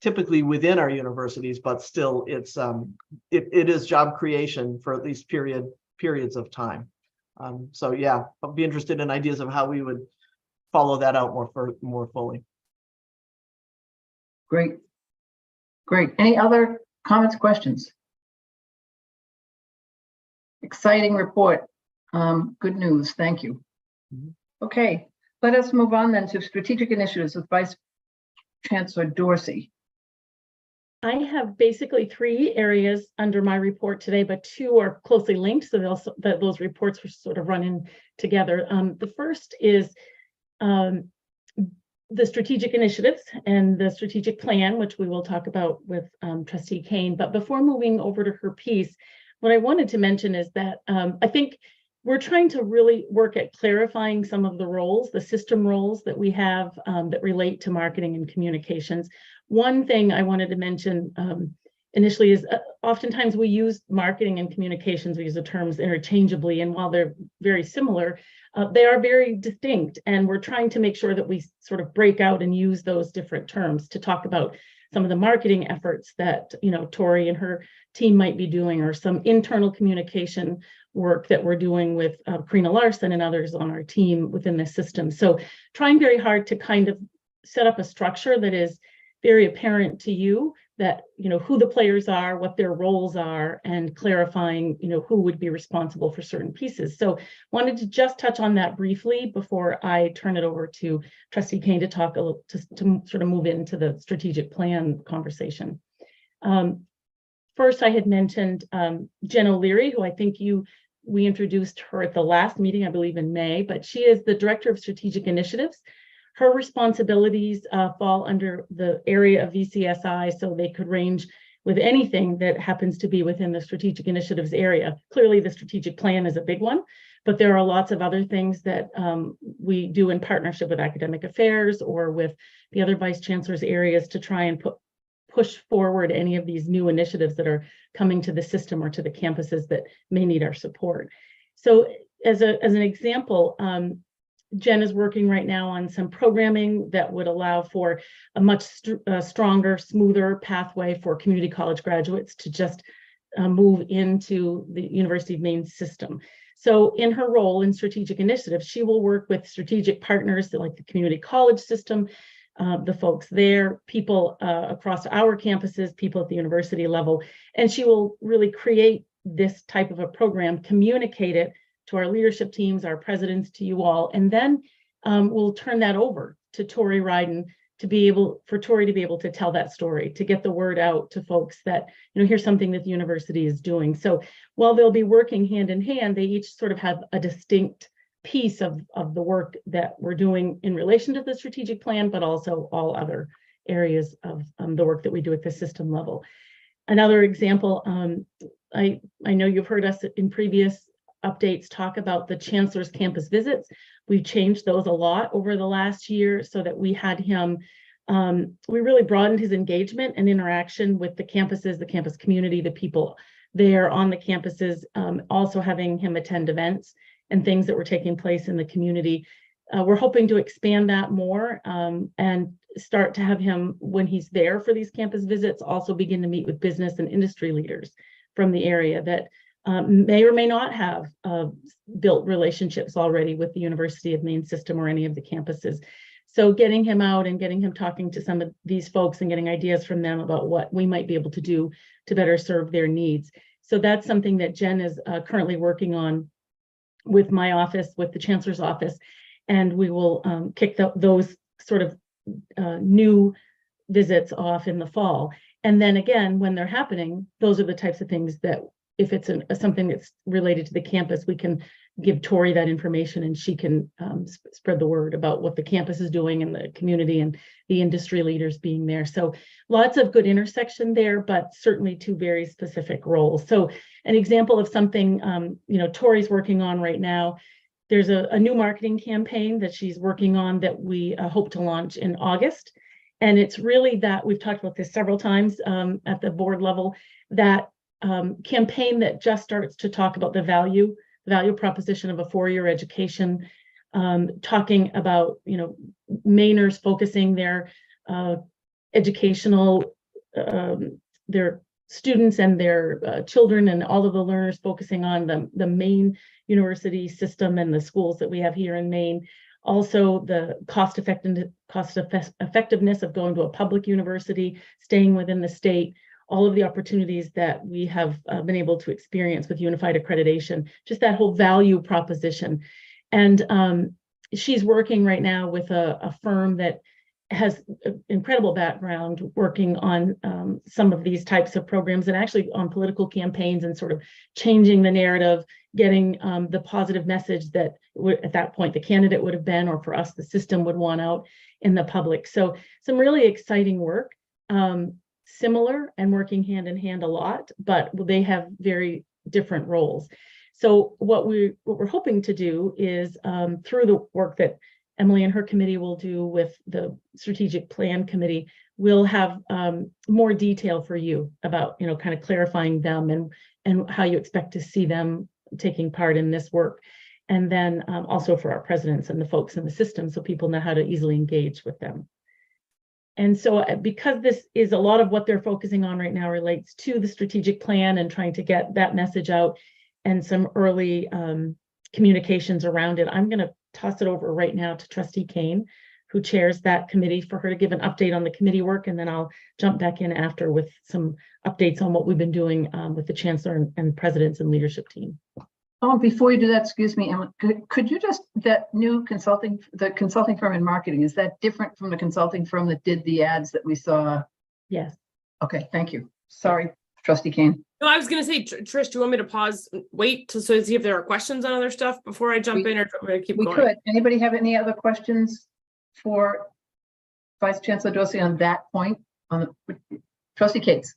typically within our universities, but still it is job creation for at least periods of time. So yeah, I'll be interested in ideas of how we would follow that out more fully. Great. Any other comments, questions? Exciting report. Good news. Thank you. Okay, let us move on then to strategic initiatives with Vice Chancellor Dorsey. I have basically 3 areas under my report today, but 2 are closely linked, so those reports were sort of running together. The first is the strategic initiatives and the strategic plan, which we will talk about with Trustee Kane. But before moving over to her piece, what I wanted to mention is that I think we're trying to really work at clarifying some of the roles, the system roles that we have that relate to marketing and communications. One thing I wanted to mention initially is oftentimes we use marketing and communications, we use the terms interchangeably, and while they're very similar, they are very distinct, and we're trying to make sure that we sort of break out and use those different terms to talk about some of the marketing efforts that Tori and her team might be doing, or some internal communication work that we're doing with Karina Larson and others on our team within the system. So trying very hard to kind of set up a structure that is very apparent to you, that who the players are, what their roles are, and clarifying who would be responsible for certain pieces. So wanted to just touch on that briefly before I turn it over to Trustee Kane to talk a little, to sort of move into the strategic plan conversation. First, I had mentioned Jen O'Leary, who I think we introduced her at the last meeting, I believe in May, but she is the Director of Strategic Initiatives. Her responsibilities fall under the area of VCSI, so they could range with anything that happens to be within the strategic initiatives area. Clearly, the strategic plan is a big one, but there are lots of other things that we do in partnership with academic affairs or with the other vice chancellor's areas to try and push forward any of these new initiatives that are coming to the system or to the campuses that may need our support. So as an example, Jen is working right now on some programming that would allow for a much stronger, smoother pathway for community college graduates to just move into the University of Maine system. So in her role in strategic initiatives, she will work with strategic partners like the community college system, the folks there, people across our campuses, people at the university level, and she will really create this type of a program, communicate it to our leadership teams, our presidents, to you all, and then we'll turn that over to Tori Ryden for Tori to be able to tell that story, to get the word out to folks that, here's something that the university is doing. So while they'll be working hand in hand, they each sort of have a distinct piece of the work that we're doing in relation to the strategic plan, but also all other areas of the work that we do at the system level. Another example, I know you've heard us in previous updates talk about the chancellor's campus visits. We've changed those a lot over the last year so that we had him, we really broadened his engagement and interaction with the campuses, the campus community, the people there on the campuses, also having him attend events and things that were taking place in the community. We're hoping to expand that more and start to have him, when he's there for these campus visits, also begin to meet with business and industry leaders from the area that may or may not have built relationships already with the University of Maine system or any of the campuses. So getting him out and getting him talking to some of these folks and getting ideas from them about what we might be able to do to better serve their needs. So that's something that Jen is currently working on with my office, with the Chancellor's office, and we will kick those sort of new visits off in the fall. And then again, when they're happening, those are the types of things that if it's something that's related to the campus, we can give Tori that information and she can spread the word about what the campus is doing in the community and the industry leaders being there. So lots of good intersection there, but certainly two very specific roles. So an example of something, Tori's working on right now, there's a new marketing campaign that she's working on that we hope to launch in August. And it's really that, we've talked about this several times at the board level, that campaign that just starts to talk about the value proposition of a four-year education, talking about, Mainers focusing their educational, their students and their children and all of the learners focusing on the Maine university system and the schools that we have here in Maine. Also, the cost effectiveness of going to a public university, staying within the state, all of the opportunities that we have been able to experience with unified accreditation, just that whole value proposition. And she's working right now with a firm that has incredible background working on some of these types of programs and actually on political campaigns and sort of changing the narrative, getting the positive message that at that point the candidate would have been, or for us, the system would want out in the public. So some really exciting work, similar and working hand in hand a lot, but they have very different roles. So what we're hoping to do is through the work that Emily and her committee will do with the strategic plan committee, we'll have more detail for you about, kind of clarifying them and how you expect to see them taking part in this work. And then also for our presidents and the folks in the system, so people know how to easily engage with them. And so because this is a lot of what they're focusing on right now relates to the strategic plan and trying to get that message out and some early communications around it, I'm going to toss it over right now to Trustee Kane, who chairs that committee, for her to give an update on the committee work, and then I'll jump back in after with some updates on what we've been doing with the Chancellor and presidents and leadership team. Oh, before you do that, excuse me, Emma, could you just, that new consulting firm in marketing, is that different from the consulting firm that did the ads that we saw? Yes. Okay, thank you. Sorry, Trustee Kane. No, I was going to say, Trish, do you want me to pause, wait to see if there are questions on other stuff before I jump in, or do you want me to keep going? We could. Anybody have any other questions for Vice Chancellor Dorsey on that point? Trustee Cates.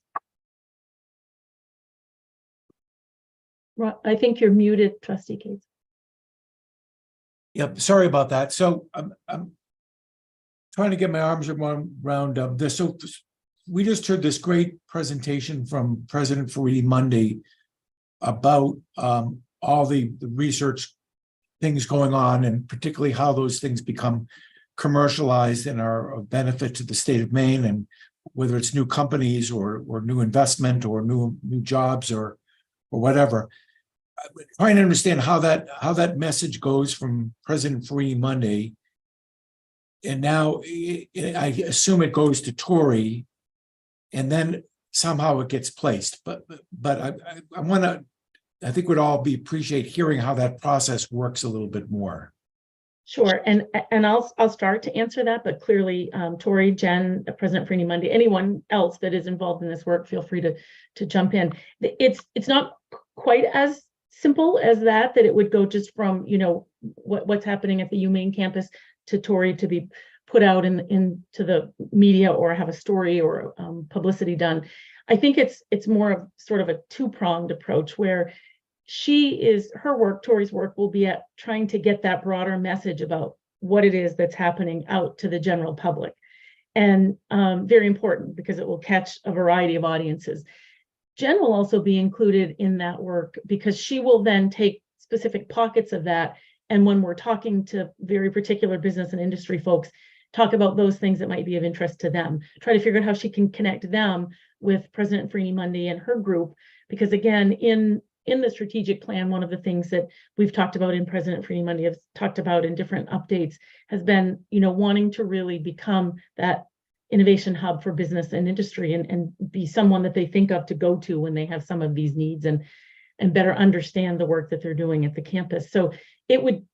I think you're muted, Trustee Cates. Yep, sorry about that. So I'm trying to get my arms around this. So we just heard this great presentation from President Faridi Monday about all the research things going on, and particularly how those things become commercialized and are of benefit to the state of Maine, and whether it's new companies or new investment or new jobs or whatever. I'm trying to understand how that message goes from President Faridi Monday, and now I assume it goes to Tori, and then somehow it gets placed. But I want to, I think we'd all appreciate hearing how that process works a little bit more. Sure, and I'll start to answer that, but clearly Tori, Jen, President Faridi Monday, anyone else that is involved in this work, feel free to jump in. It's not quite as simple as that it would go just from what's happening at the UMaine campus to Tori to be put out into the media or have a story or publicity done. I think it's more of sort of a two-pronged approach where her work, Tori's work will be at trying to get that broader message about what it is that's happening out to the general public. And very important because it will catch a variety of audiences. Jen will also be included in that work because she will then take specific pockets of that. And when we're talking to very particular business and industry folks, talk about those things that might be of interest to them. Try to figure out how she can connect them with President Freeney Mundy and her group. Because again, in the strategic plan, one of the things that we've talked about in President Freeney Mundy has talked about in different updates has been, wanting to really become that innovation hub for business and industry and be someone that they think of to go to when they have some of these needs and better understand the work that they're doing at the campus. So it would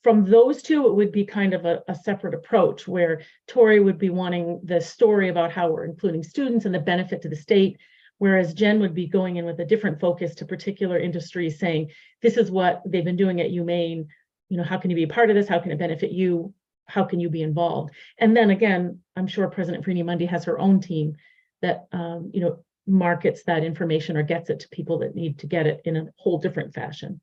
from those two, it would be kind of a separate approach where Tori would be wanting the story about how we're including students and the benefit to the state, whereas Jen would be going in with a different focus to particular industries saying, this is what they've been doing at UMaine, how can you be a part of this? How can it benefit you? How can you be involved? And then again, I'm sure President Freeney Mundy has her own team that, markets that information or gets it to people that need to get it in a whole different fashion.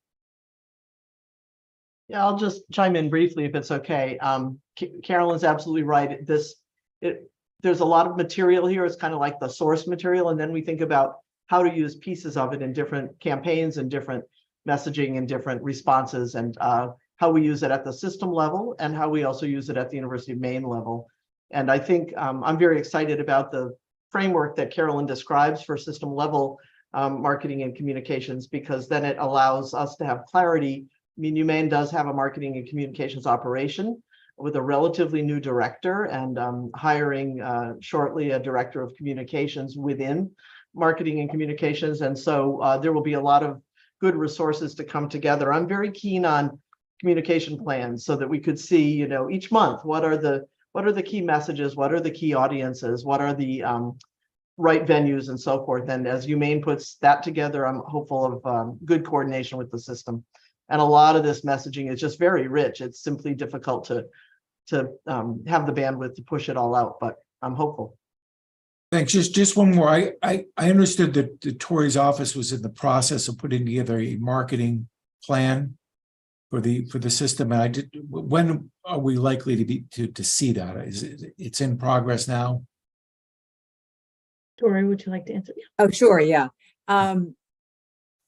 Yeah, I'll just chime in briefly if it's okay. Carolyn's absolutely right. There's a lot of material here. It's kind of like the source material. And then we think about how to use pieces of it in different campaigns and different messaging and different responses, and how we use it at the system level and how we also use it at the University of Maine level. And I think I'm very excited about the framework that Carolyn describes for system level marketing and communications, because then it allows us to have clarity. I mean, UMaine does have a marketing and communications operation with a relatively new director and hiring shortly a director of communications within marketing and communications. And so there will be a lot of good resources to come together. I'm very keen on communication plans so that we could see, each month, what are the key messages, what are the key audiences, what are the right venues and so forth. And as UMaine puts that together, I'm hopeful of good coordination with the system. And a lot of this messaging is just very rich. It's simply difficult to have the bandwidth to push it all out, but I'm hopeful. Thanks. Just one more. I understood that Tori's office was in the process of putting together a marketing plan for the system. And when are we likely to see that? It's in progress now? Tori, would you like to answer? Oh, sure. Yeah.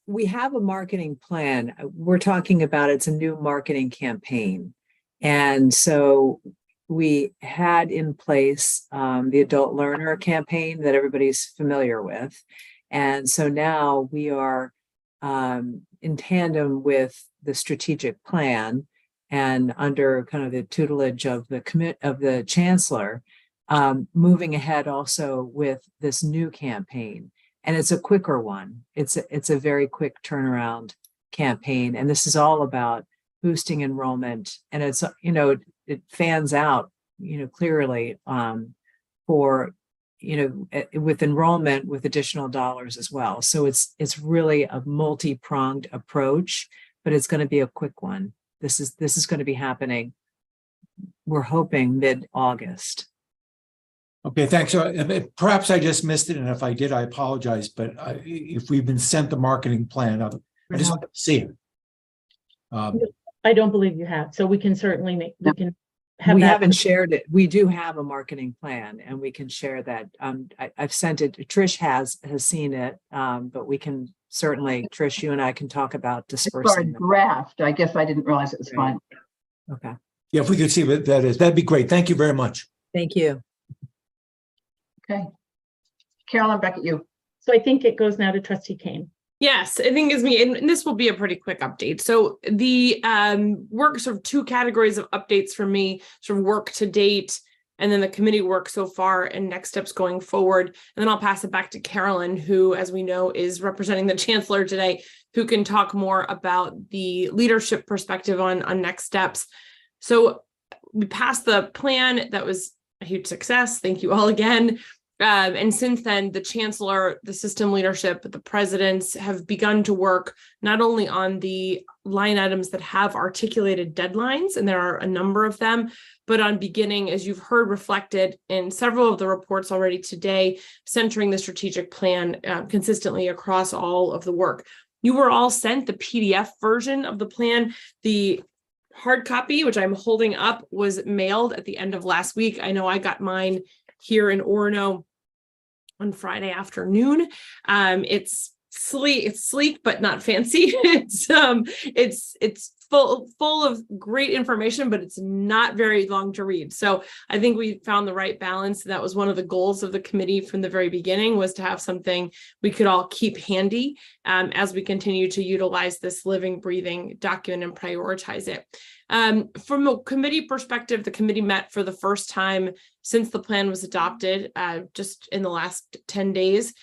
We have a marketing plan. We're talking about it's a new marketing campaign. And so we had in place the adult learner campaign that everybody's familiar with. And so now we are in tandem with the strategic plan and under kind of the tutelage of the chancellor, moving ahead also with this new campaign. And it's a quicker one. It's a very quick turnaround campaign. And this is all about boosting enrollment. And it's, it fans out, clearly for, with enrollment with additional dollars as well. So it's really a multi-pronged approach, but it's going to be a quick one. This is going to be happening, we're hoping, mid-August. Okay, thanks. So perhaps I just missed it, and if I did, I apologize. But if we've been sent the marketing plan, I just want to see it. I don't believe you have, so we can certainly make. We haven't shared it. We do have a marketing plan, and we can share that. I've sent it. Trish has seen it, but we can certainly, Trish, you and I can talk about dispersing. Draft. I guess I didn't realize it was fine. Okay. Yeah, if we could see what that is, that'd be great. Thank you very much. Thank you. Okay. Carolyn, back at you. So I think it goes now to Trustee Kane. Yes, I think it's me, and this will be a pretty quick update. So the work, sort of two categories of updates for me, sort of work to date, and then the committee work so far and next steps going forward. And then I'll pass it back to Carolyn, who, as we know, is representing the chancellor today, who can talk more about the leadership perspective on next steps. So we passed the plan. That was a huge success. Thank you all again. And since then, the chancellor, the system leadership, the presidents have begun to work not only on the line items that have articulated deadlines, and there are a number of them, but on beginning, as you've heard reflected in several of the reports already today, centering the strategic plan consistently across all of the work. You were all sent the PDF version of the plan. The hard copy, which I'm holding up, was mailed at the end of last week. I know I got mine here in Orono on Friday afternoon. It's sleek, but not fancy. It's full of great information, but it's not very long to read. So I think we found the right balance. That was one of the goals of the committee from the very beginning, was to have something we could all keep handy as we continue to utilize this living, breathing document and prioritize it. From a committee perspective, the committee met for the first time since the plan was adopted just in the last 10 days.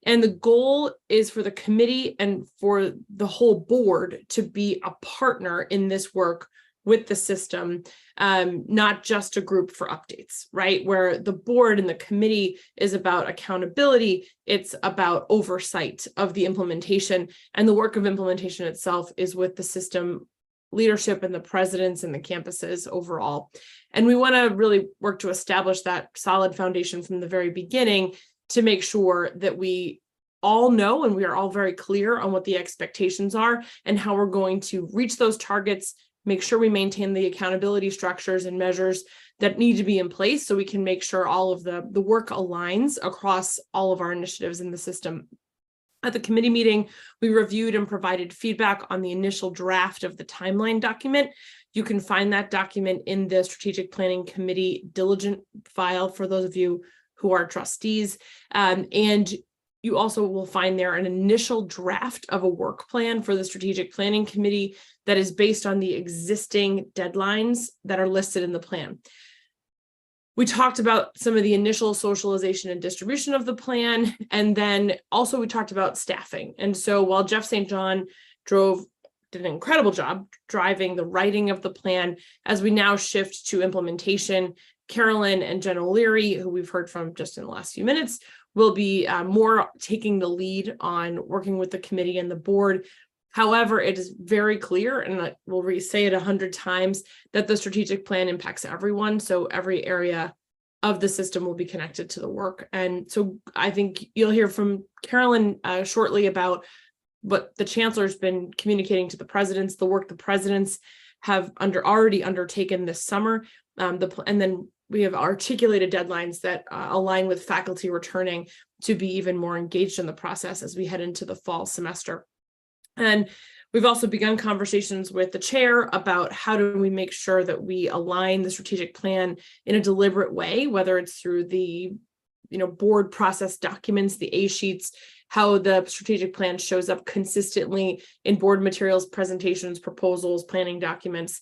And the goal is for the committee and for the whole board to be a partner in this work with the system, not just a group for updates, right? Where the board and the committee is about accountability, it's about oversight of the implementation, and the work of implementation itself is with the system leadership and the presidents and the campuses overall. And we want to really work to establish that solid foundation from the very beginning to make sure that we all know and we are all very clear on what the expectations are and how we're going to reach those targets, make sure we maintain the accountability structures and measures that need to be in place so we can make sure all of the work aligns across all of our initiatives in the system. At the committee meeting, we reviewed and provided feedback on the initial draft of the timeline document. You can find that document in the Strategic Planning Committee diligent file for those of you who are trustees. And you also will find there an initial draft of a work plan for the Strategic Planning Committee that is based on the existing deadlines that are listed in the plan. We talked about some of the initial socialization and distribution of the plan, and then also we talked about staffing. And so while Jeff St. John did an incredible job driving the writing of the plan, as we now shift to implementation, Carolyn and Jen O'Leary, who we've heard from just in the last few minutes, will be more taking the lead on working with the committee and the board. However, it is very clear, and I will re-say it 100 times, that the strategic plan impacts everyone. So every area of the system will be connected to the work. And so I think you'll hear from Carolyn shortly about what the chancellor's been communicating to the presidents, the work the presidents have already undertaken this summer. And then we have articulated deadlines that align with faculty returning to be even more engaged in the process as we head into the fall semester. And we've also begun conversations with the chair about how do we make sure that we align the strategic plan in a deliberate way, whether it's through the board process documents, the A sheets, how the strategic plan shows up consistently in board materials, presentations, proposals, planning documents.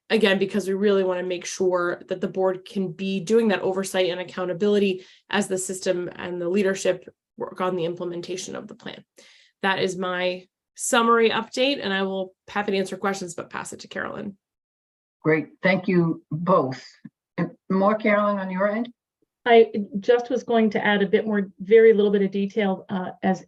Again, because we really want to make sure that the board can be doing that oversight and accountability as the system and the leadership work on the implementation of the plan. That is my summary update, and I will happy to answer questions, but pass it to Carolyn. Great, thank you both. And more, Carolyn, on your end? I just was going to add a bit more, very little bit of detail. As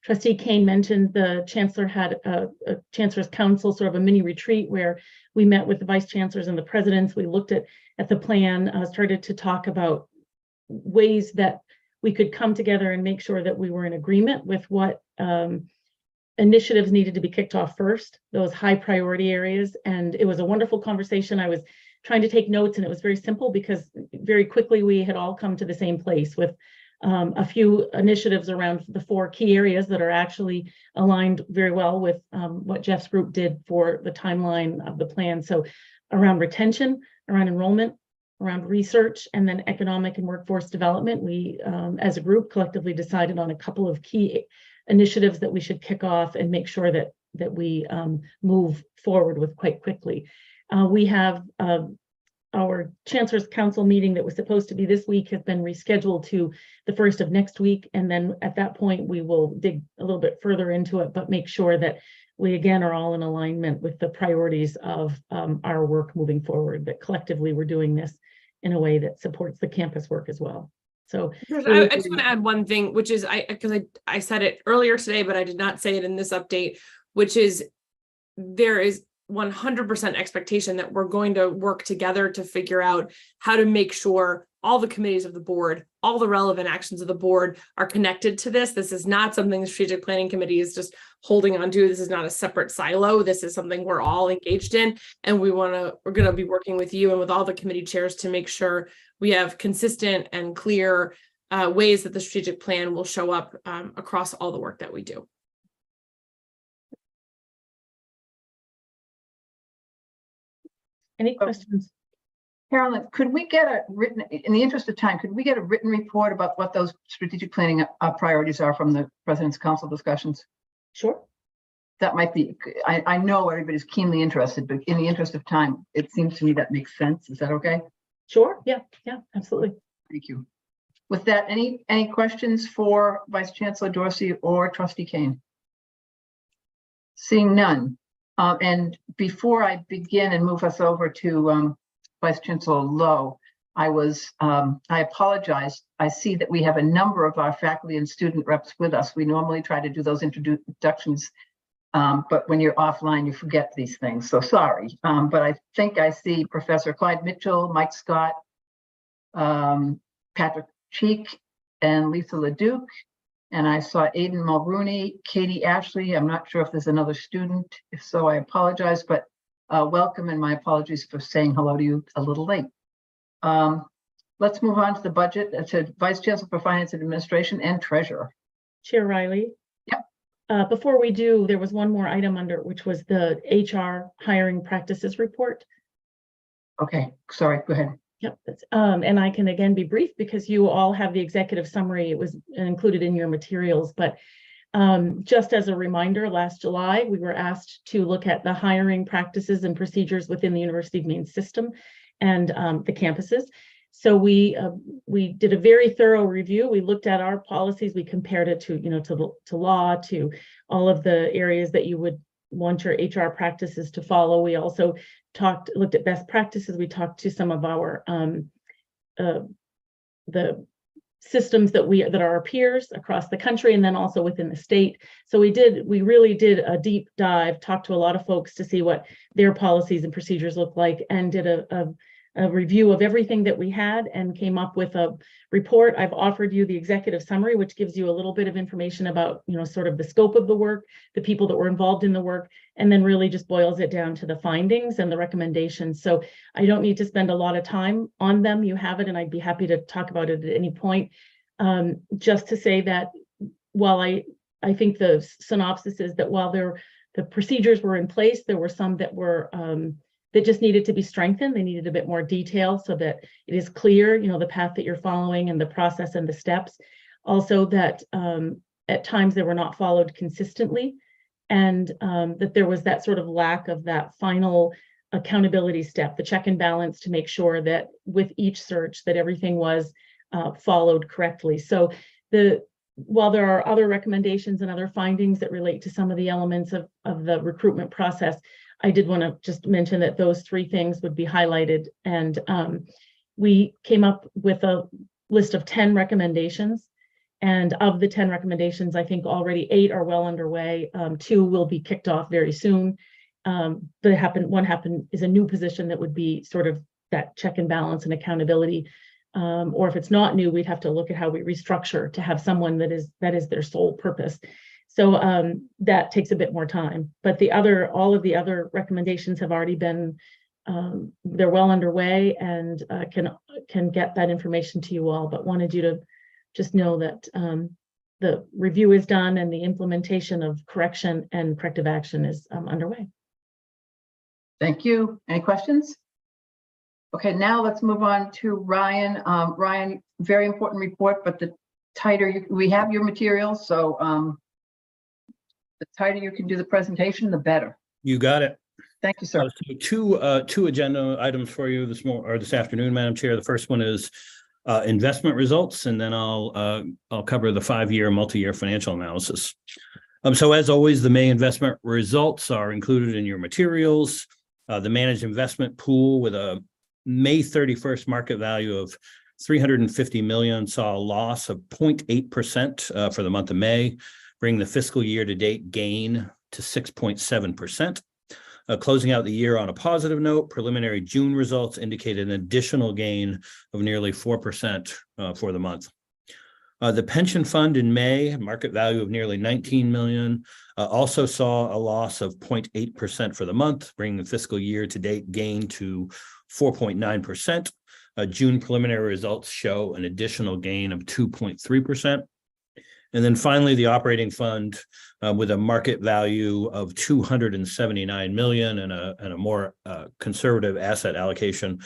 Trustee Kane mentioned, the Chancellor had a Chancellor's Council, sort of a mini retreat where we met with the Vice Chancellors and the Presidents. We looked at the plan, started to talk about ways that we could come together and make sure that we were in agreement with what initiatives needed to be kicked off first, those high priority areas. And it was a wonderful conversation. I was trying to take notes, and it was very simple because very quickly we had all come to the same place with a few initiatives around the 4 key areas that are actually aligned very well with what Jeff's group did for the timeline of the plan. So around retention, around enrollment, around research, and then economic and workforce development, we as a group collectively decided on a couple of key initiatives that we should kick off and make sure that we move forward with quite quickly. We have our Chancellor's Council meeting that was supposed to be this week has been rescheduled to the 1st of next week. And then at that point, we will dig a little bit further into it, but make sure that we again are all in alignment with the priorities of our work moving forward, that collectively we're doing this in a way that supports the campus work as well. So I just want to add one thing, which is because I said it earlier today, but I did not say it in this update, which is there is 100% expectation that we're going to work together to figure out how to make sure all the committees of the board, all the relevant actions of the board are connected to this. This is not something the strategic planning committee is just holding on to. This is not a separate silo. This is something we're all engaged in. And we're going to be working with you and with all the committee chairs to make sure we have consistent and clear ways that the strategic plan will show up across all the work that we do. Any questions? Carolyn, could we get a written, in the interest of time, could we get a written report about what those strategic planning priorities are from the President's Council discussions? Sure. That might be, I know everybody's keenly interested, but in the interest of time, it seems to me that makes sense. Is that okay? Sure. Yeah, absolutely. Thank you. With that, any questions for Vice Chancellor Dorsey or Trustee Kane? Seeing none. And before I begin and move us over to Vice Chancellor Lowe, I apologize. I see that we have a number of our faculty and student reps with us. We normally try to do those introductions, but when you're offline, you forget these things. So sorry. But I think I see Professor Clyde Mitchell, Mike Scott, Patrick Cheek, and Lisa LeDuc. And I saw Aidan Mulrooney, Katie Ashley. I'm not sure if there's another student. If so, I apologize, but welcome and my apologies for saying hello to you a little late. Let's move on to the budget, to Vice Chancellor for Finance and Administration and Treasurer. Chair Riley. Yep. Before we do, there was one more item under, which was the HR hiring practices report. Okay, sorry, go ahead. Yep. And I can again be brief because you all have the executive summary. It was included in your materials, but just as a reminder, last July, we were asked to look at the hiring practices and procedures within the University of Maine system and the campuses. So we did a very thorough review. We looked at our policies. We compared it to, to law, to all of the areas that you would want your HR practices to follow. We also looked at best practices. We talked to some of our the systems that are our peers across the country and then also within the state. So we really did a deep dive, talked to a lot of folks to see what their policies and procedures look like, and did a review of everything that we had and came up with a report. I've offered you the executive summary, which gives you a little bit of information about, sort of the scope of the work, the people that were involved in the work, and then really just boils it down to the findings and the recommendations. So I don't need to spend a lot of time on them. You have it, and I'd be happy to talk about it at any point. Just to say that while I think the synopsis is that while the procedures were in place, there were some that were that just needed to be strengthened. They needed a bit more detail so that it is clear, the path that you're following and the process and the steps. Also that at times they were not followed consistently, and that there was that sort of lack of that final accountability step, the check and balance to make sure that with each search that everything was followed correctly. So while there are other recommendations and other findings that relate to some of the elements of the recruitment process, I did want to just mention that those three things would be highlighted. And we came up with a list of 10 recommendations. And of the 10 recommendations, I think already 8 are well underway. 2 will be kicked off very soon. One is a new position that would be sort of that check and balance and accountability. Or if it's not new, we'd have to look at how we restructure to have someone that is their sole purpose. So that takes a bit more time, but all of the other recommendations have already been, they're well underway and can get that information to you all, but wanted you to just know that the review is done and the implementation of correction and corrective action is underway. Thank you. Any questions? Okay, now let's move on to Ryan. Ryan, very important report, but the tighter we have your materials, so the tighter you can do the presentation, the better. You got it. Thank you, sir. So two agenda items for you this afternoon, Madam Chair. The first one is investment results, and then I'll cover the 5-year multi-year financial analysis. So as always, the May investment results are included in your materials. The managed investment pool with a May 31st market value of $350 million saw a loss of 0.8% for the month of May, bringing the fiscal year to date gain to 6.7%. Closing out the year on a positive note, preliminary June results indicated an additional gain of nearly 4% for the month. The pension fund in May, market value of nearly 19 million, also saw a loss of 0.8% for the month, bringing the fiscal year to date gain to 4.9%. June preliminary results show an additional gain of 2.3%. And then finally, the operating fund with a market value of 279 million and a more conservative asset allocation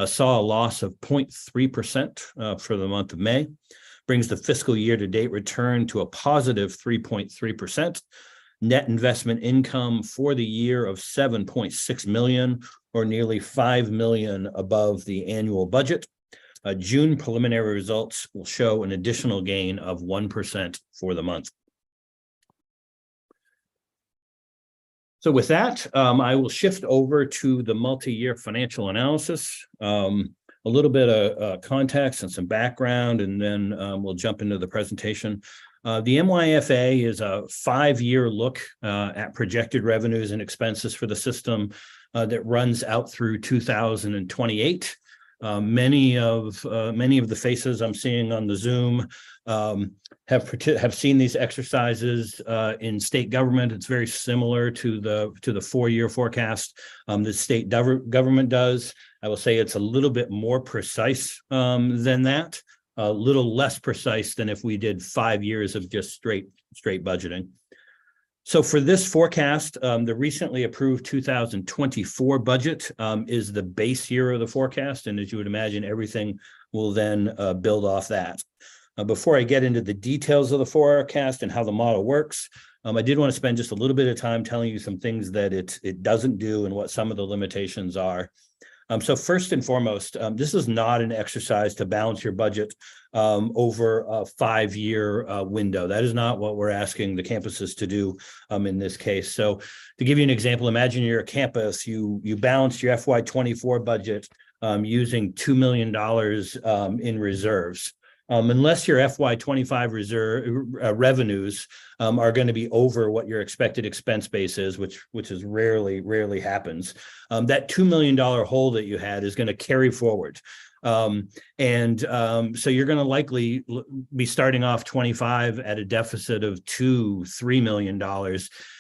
saw a loss of 0.3% for the month of May, brings the fiscal year to date return to a positive 3.3%. Net investment income for the year of 7.6 million, or nearly 5 million above the annual budget. June preliminary results will show an additional gain of 1% for the month. So with that, I will shift over to the multi-year financial analysis. A little bit of context and some background, and then we'll jump into the presentation. The MYFA is a 5-year look at projected revenues and expenses for the system that runs out through 2028. Many of the faces I'm seeing on the Zoom have seen these exercises in state government. It's very similar to the 4-year forecast the state government does. I will say it's a little bit more precise than that, a little less precise than if we did 5 years of just straight budgeting. So for this forecast, the recently approved 2024 budget is the base year of the forecast. And as you would imagine, everything will then build off that. Before I get into the details of the forecast and how the model works, I did want to spend just a little bit of time telling you some things that it doesn't do and what some of the limitations are. So first and foremost, this is not an exercise to balance your budget over a 5-year window. That is not what we're asking the campuses to do in this case. So to give you an example, imagine you're a campus, you balance your FY24 budget using $2 million in reserves. Unless your FY25 revenues are going to be over what your expected expense base is, which is rarely happens, that $2 million hole that you had is going to carry forward. So you're going to likely be starting off 25 at a deficit of $2-3 million.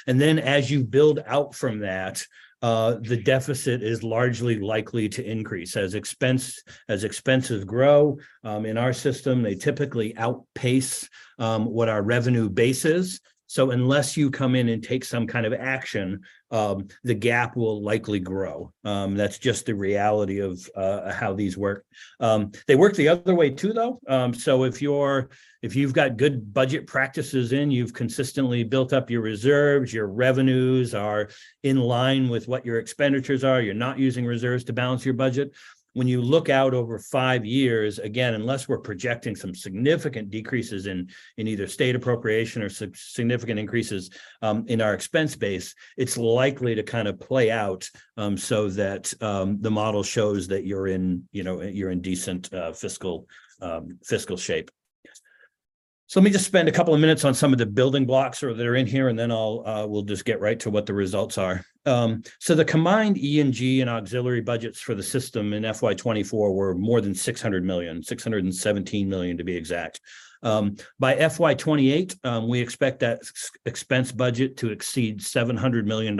And then as you build out from that, the deficit is largely likely to increase as expenses grow. In our system, they typically outpace what our revenue base is. So unless you come in and take some kind of action, the gap will likely grow. That's just the reality of how these work. They work the other way too, though. So if you've got good budget practices you've consistently built up your reserves, your revenues are in line with what your expenditures are, you're not using reserves to balance your budget. When you look out over 5 years, again, unless we're projecting some significant decreases in either state appropriation or significant increases in our expense base, it's likely to kind of play out so that the model shows that you're in decent fiscal shape. So let me just spend a couple of minutes on some of the building blocks that are in here, and then we'll just get right to what the results are. So the combined E&G and auxiliary budgets for the system in FY24 were more than 600 million, 617 million to be exact. By FY28, we expect that expense budget to exceed $700 million.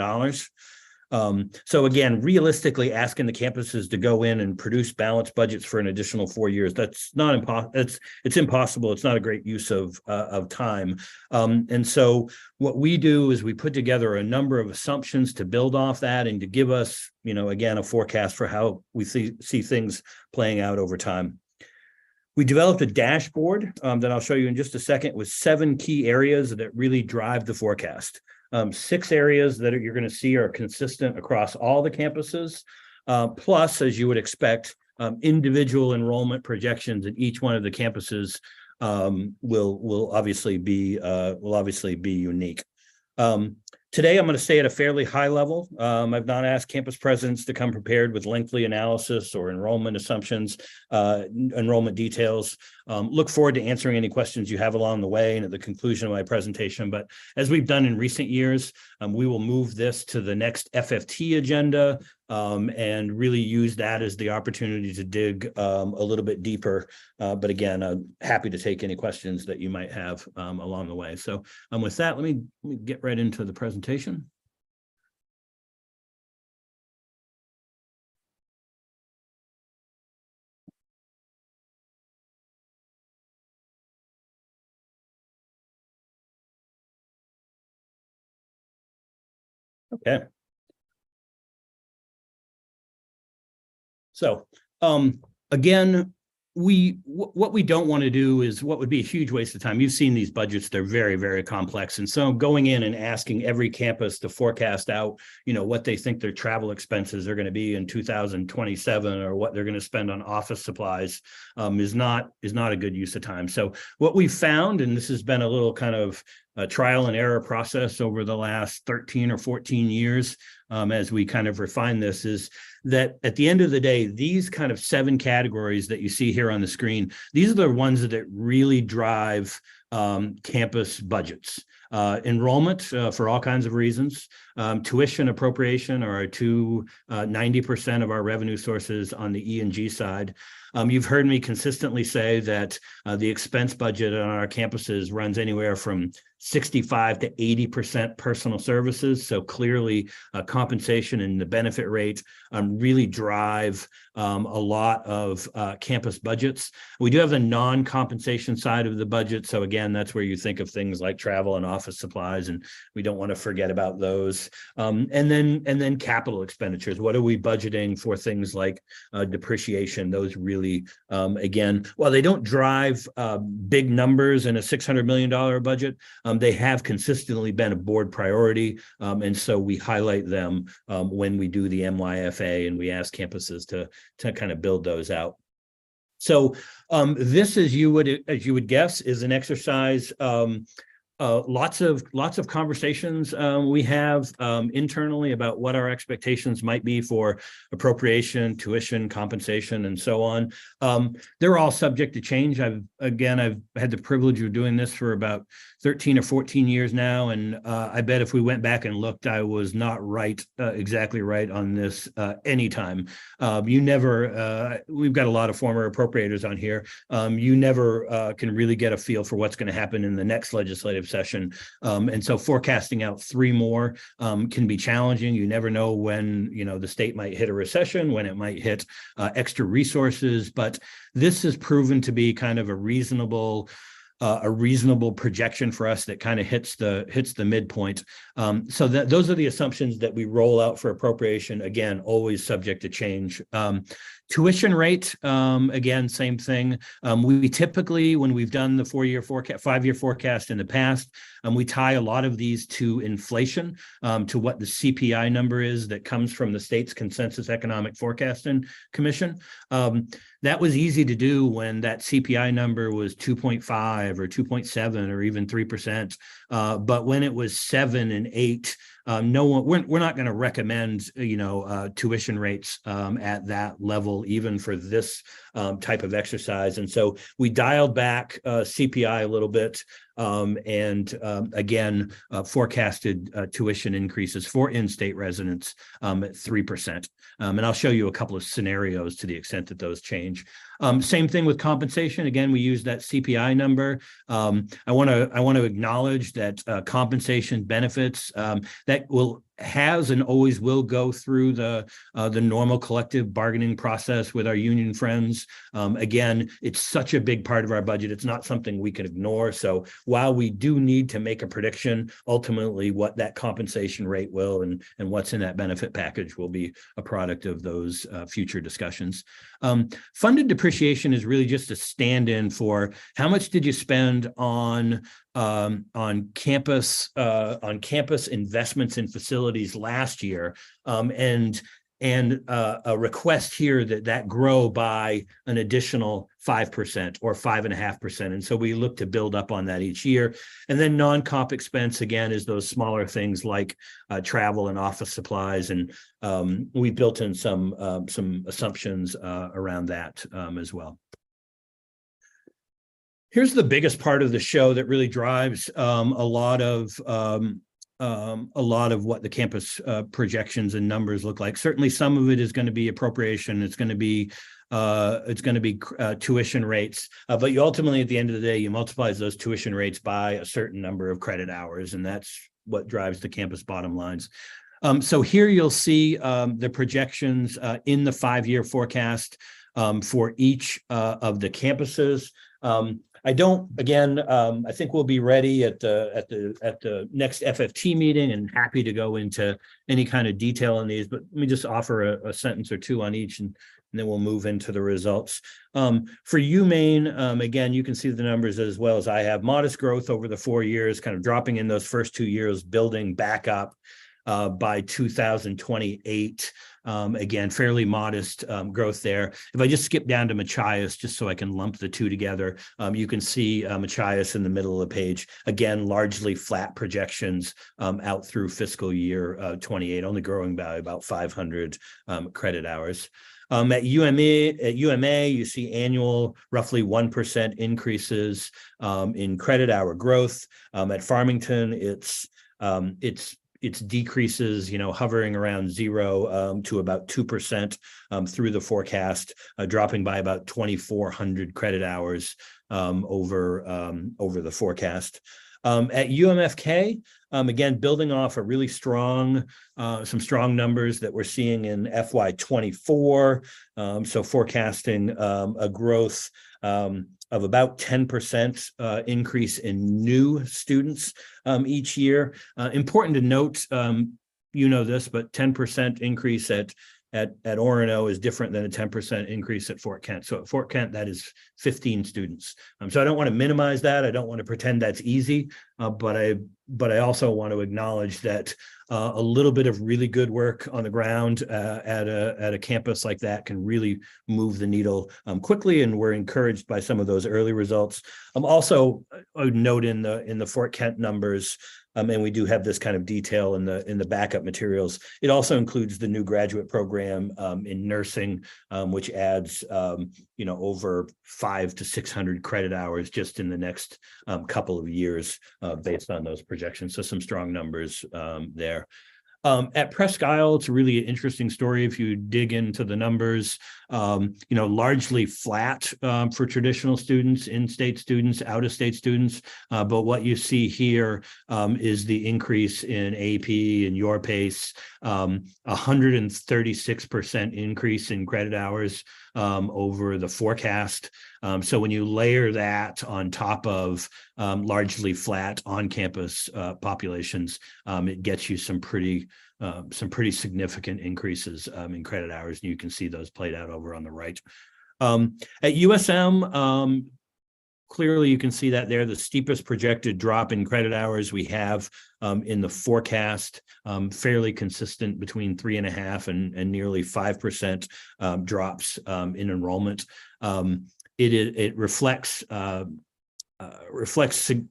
So again, realistically asking the campuses to go in and produce balanced budgets for an additional 4 years, that's not impossible. It's impossible. It's not a great use of time. And so what we do is we put together a number of assumptions to build off that and to give us, again, a forecast for how we see things playing out over time. We developed a dashboard that I'll show you in just a second with 7 key areas that really drive the forecast. 6 areas that you're going to see are consistent across all the campuses, plus, as you would expect, individual enrollment projections at each one of the campuses will obviously be unique. Today, I'm going to stay at a fairly high level. I've not asked campus presidents to come prepared with lengthy analysis or enrollment assumptions, enrollment details. Look forward to answering any questions you have along the way and at the conclusion of my presentation. But as we've done in recent years, we will move this to the next FFT agenda and really use that as the opportunity to dig a little bit deeper. But again, I'm happy to take any questions that you might have along the way. So with that, let me get right into the presentation. Okay. So again, what we don't want to do is what would be a huge waste of time. You've seen these budgets, they're very, very complex. And so going in and asking every campus to forecast out, what they think their travel expenses are going to be in 2027 or what they're going to spend on office supplies is not a good use of time. So what we found, and this has been a little kind of a trial and error process over the last 13 or 14 years, as we kind of refine this, is that at the end of the day, these kind of 7 categories that you see here on the screen, these are the ones that really drive campus budgets. Enrollment for all kinds of reasons, tuition appropriation are our 90% of our revenue sources on the E&G side. You've heard me consistently say that the expense budget on our campuses runs anywhere from 65 to 80% personal services. So clearly compensation and the benefit rate really drive a lot of campus budgets. We do have the non-compensation side of the budget. So again, that's where you think of things like travel and office supplies, and we don't want to forget about those. And then capital expenditures. What are we budgeting for things like depreciation? Those really, again, while they don't drive big numbers in a $600 million budget, they have consistently been a board priority. And so we highlight them when we do the MYFA and we ask campuses to kind of build those out. So this, as you would guess, is an exercise. Lots of conversations we have internally about what our expectations might be for appropriation, tuition, compensation, and so on. They're all subject to change. I've had the privilege of doing this for about 13 or 14 years now, and I bet if we went back and looked, I was not exactly right on this anytime. We've got a lot of former appropriators on here. You never can really get a feel for what's going to happen in the next legislative session. And so forecasting out 3 more can be challenging. You never know when, the state might hit a recession, when it might hit extra resources, but this has proven to be kind of a reasonable projection for us that kind of hits the midpoint. So those are the assumptions that we roll out for appropriation. Again, always subject to change. Tuition rate, again, same thing. We typically, when we've done the 5-year forecast in the past, we tie a lot of these to inflation, to what the CPI number is that comes from the state's Consensus Economic Forecasting Commission. That was easy to do when that CPI number was 2.5 or 2.7 or even 3%. But when it was 7 and 8, we're not going to recommend tuition rates at that level, even for this type of exercise. And so we dialed back CPI a little bit, and again forecasted tuition increases for in-state residents at 3%. And I'll show you a couple of scenarios to the extent that those change. Same thing with compensation. Again, we use that CPI number. I want to acknowledge that compensation benefits that has and always will go through the normal collective bargaining process with our union friends. Again, it's such a big part of our budget. It's not something we can ignore. So while we do need to make a prediction, ultimately what that compensation rate will and what's in that benefit package will be a product of those future discussions. Funded depreciation is really just a stand-in for how much did you spend on campus investments in facilities last year, and and a request here that grow by an additional 5% or 5.5%. And so we look to build up on that each year. And then non-comp expense, again, is those smaller things like travel and office supplies. And we built in some assumptions around that as well. Here's the biggest part of the show that really drives a lot of what the campus projections and numbers look like. Certainly, some of it is going to be appropriation. It's going to be tuition rates. But you ultimately, at the end of the day, you multiply those tuition rates by a certain number of credit hours, and that's what drives the campus bottom lines. So here you'll see the projections in the 5-year forecast for each of the campuses. I think we'll be ready at the next FFT meeting and happy to go into any kind of detail on these, but let me just offer a sentence or two on each and then we'll move into the results. For UMaine, again, you can see the numbers as well as I have. Modest growth over the 4 years, kind of dropping in those first 2 years, building back up by 2028. Again, fairly modest growth there. If I just skip down to Machias, just so I can lump the two together, you can see Machias in the middle of the page. Again, largely flat projections out through fiscal year 28, only growing by about 500 credit hours. At UMA, you see annual roughly 1% increases in credit hour growth. At Farmington, it's decreases, hovering around 0 to about 2% through the forecast, dropping by about 2,400 credit hours over the forecast. At UMFK, again, building off a really strong, some strong numbers that we're seeing in FY24. So forecasting a growth of about 10% increase in new students each year. Important to note, this, but 10% increase at Orono is different than a 10% increase at Fort Kent. So at Fort Kent, that is 15 students. So I don't want to minimize that. I don't want to pretend that's easy, but I also want to acknowledge that a little bit of really good work on the ground at a campus like that can really move the needle quickly, and we're encouraged by some of those early results. Also, a note in the Fort Kent numbers. And we do have this kind of detail in the backup materials. It also includes the new graduate program in nursing, which adds over 500 to 600 credit hours just in the next couple of years based on those projections. So some strong numbers there. At Presque Isle, it's a really interesting story if you dig into the numbers. Largely flat for traditional students, in-state students, out-of-state students. But what you see here is the increase in AP and your pace, 136% increase in credit hours over the forecast. So when you layer that on top of largely flat on-campus populations, it gets you some pretty significant increases in credit hours, and you can see those played out over on the right. At USM, clearly you can see that there, the steepest projected drop in credit hours we have in the forecast, fairly consistent between 3.5% and nearly 5% drops in enrollment. It reflects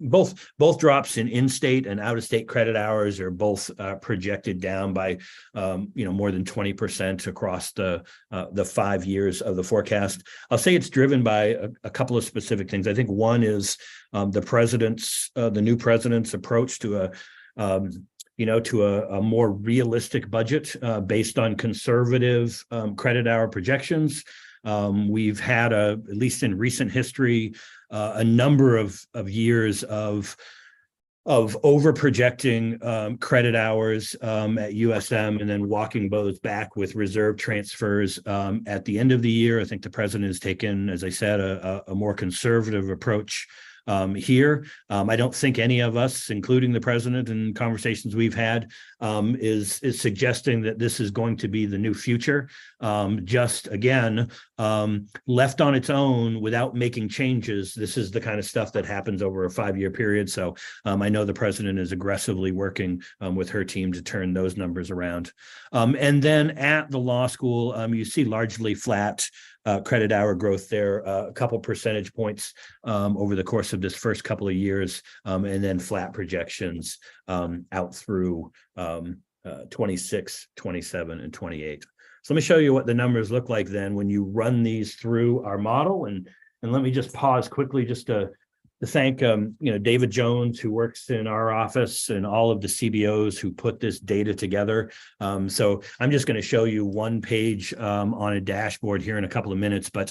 both drops in-state and out-of-state credit hours are both projected down by more than 20% across the 5 years of the forecast. I'll say it's driven by a couple of specific things. I think one is the new president's approach to a more realistic budget based on conservative credit hour projections. We've had at least in recent history, a number of years of over projecting credit hours at USM and then walking those back with reserve transfers at the end of the year. I think the president has taken, as I said, a more conservative approach here. I don't think any of us, including the president and conversations we've had, is suggesting that this is going to be the new future. Just again, left on its own without making changes, this is the kind of stuff that happens over a 5-year period. So I know the president is aggressively working with her team to turn those numbers around. And then at the law school, you see largely flat credit hour growth there, a couple percentage points over the course of this first couple of years, and then flat projections out through 26, 27, and 28. So let me show you what the numbers look like then when you run these through our model. And let me just pause quickly just to thank David Jones, who works in our office, and all of the CBOs who put this data together. So I'm just going to show you one page on a dashboard here in a couple of minutes, but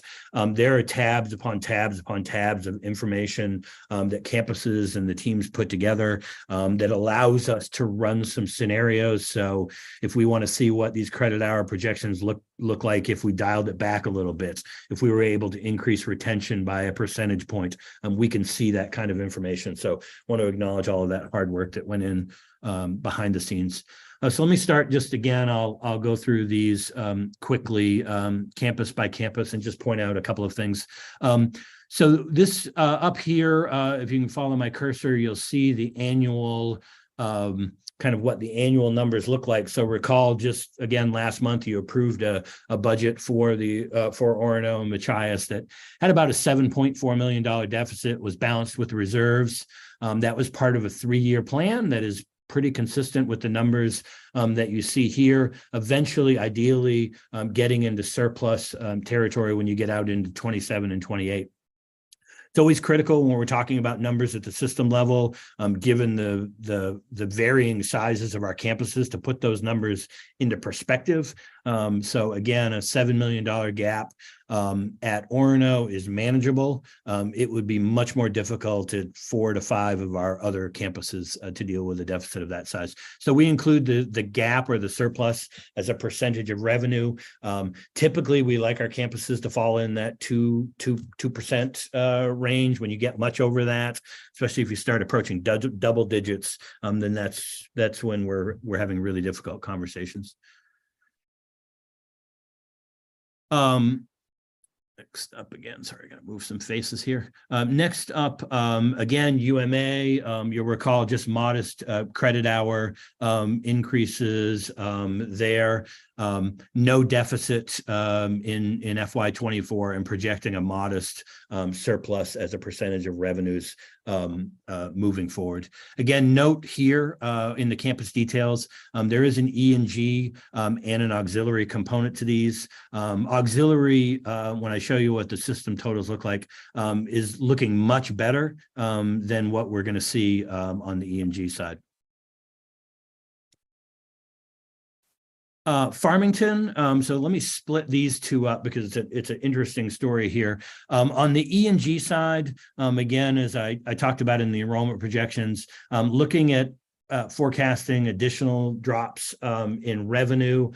there are tabs upon tabs upon tabs of information that campuses and the teams put together that allows us to run some scenarios. So if we want to see what these credit hour projections look like, if we dialed it back a little bit, if we were able to increase retention by a percentage point, we can see that kind of information. So I want to acknowledge all of that hard work that went in behind the scenes. So let me start just again, I'll go through these quickly, campus by campus, and just point out a couple of things. So this up here, if you can follow my cursor, you'll see the annual kind of what the annual numbers look like. So recall, just again, last month you approved a budget for Orono and Machias that had about a $7.4 million deficit, was balanced with the reserves. That was part of a 3-year plan that is pretty consistent with the numbers that you see here. Eventually, ideally, getting into surplus territory when you get out into 27 and 28. It's always critical when we're talking about numbers at the system level, given the varying sizes of our campuses, to put those numbers into perspective. So again, a $7 million gap at Orono is manageable. It would be much more difficult at 4 to 5 of our other campuses to deal with a deficit of that size. So we include the gap or the surplus as a percentage of revenue. Typically, we like our campuses to fall in that 2% range. When you get much over that, especially if you start approaching double digits, then that's when we're having really difficult conversations. Next up again, sorry, I gotta move some faces here. Next up, again, UMA, you'll recall just modest credit hour increases there. No deficit in FY24, and projecting a modest surplus as a percentage of revenues moving forward. Again, note here in the campus details, there is an E&G and an auxiliary component to these. Auxiliary, when I show you what the system totals look like, is looking much better than what we're going to see on the E&G side. Farmington, so let me split these two up because it's an interesting story here. On the E&G side, again, as I talked about in the enrollment projections, looking at forecasting additional drops in revenue,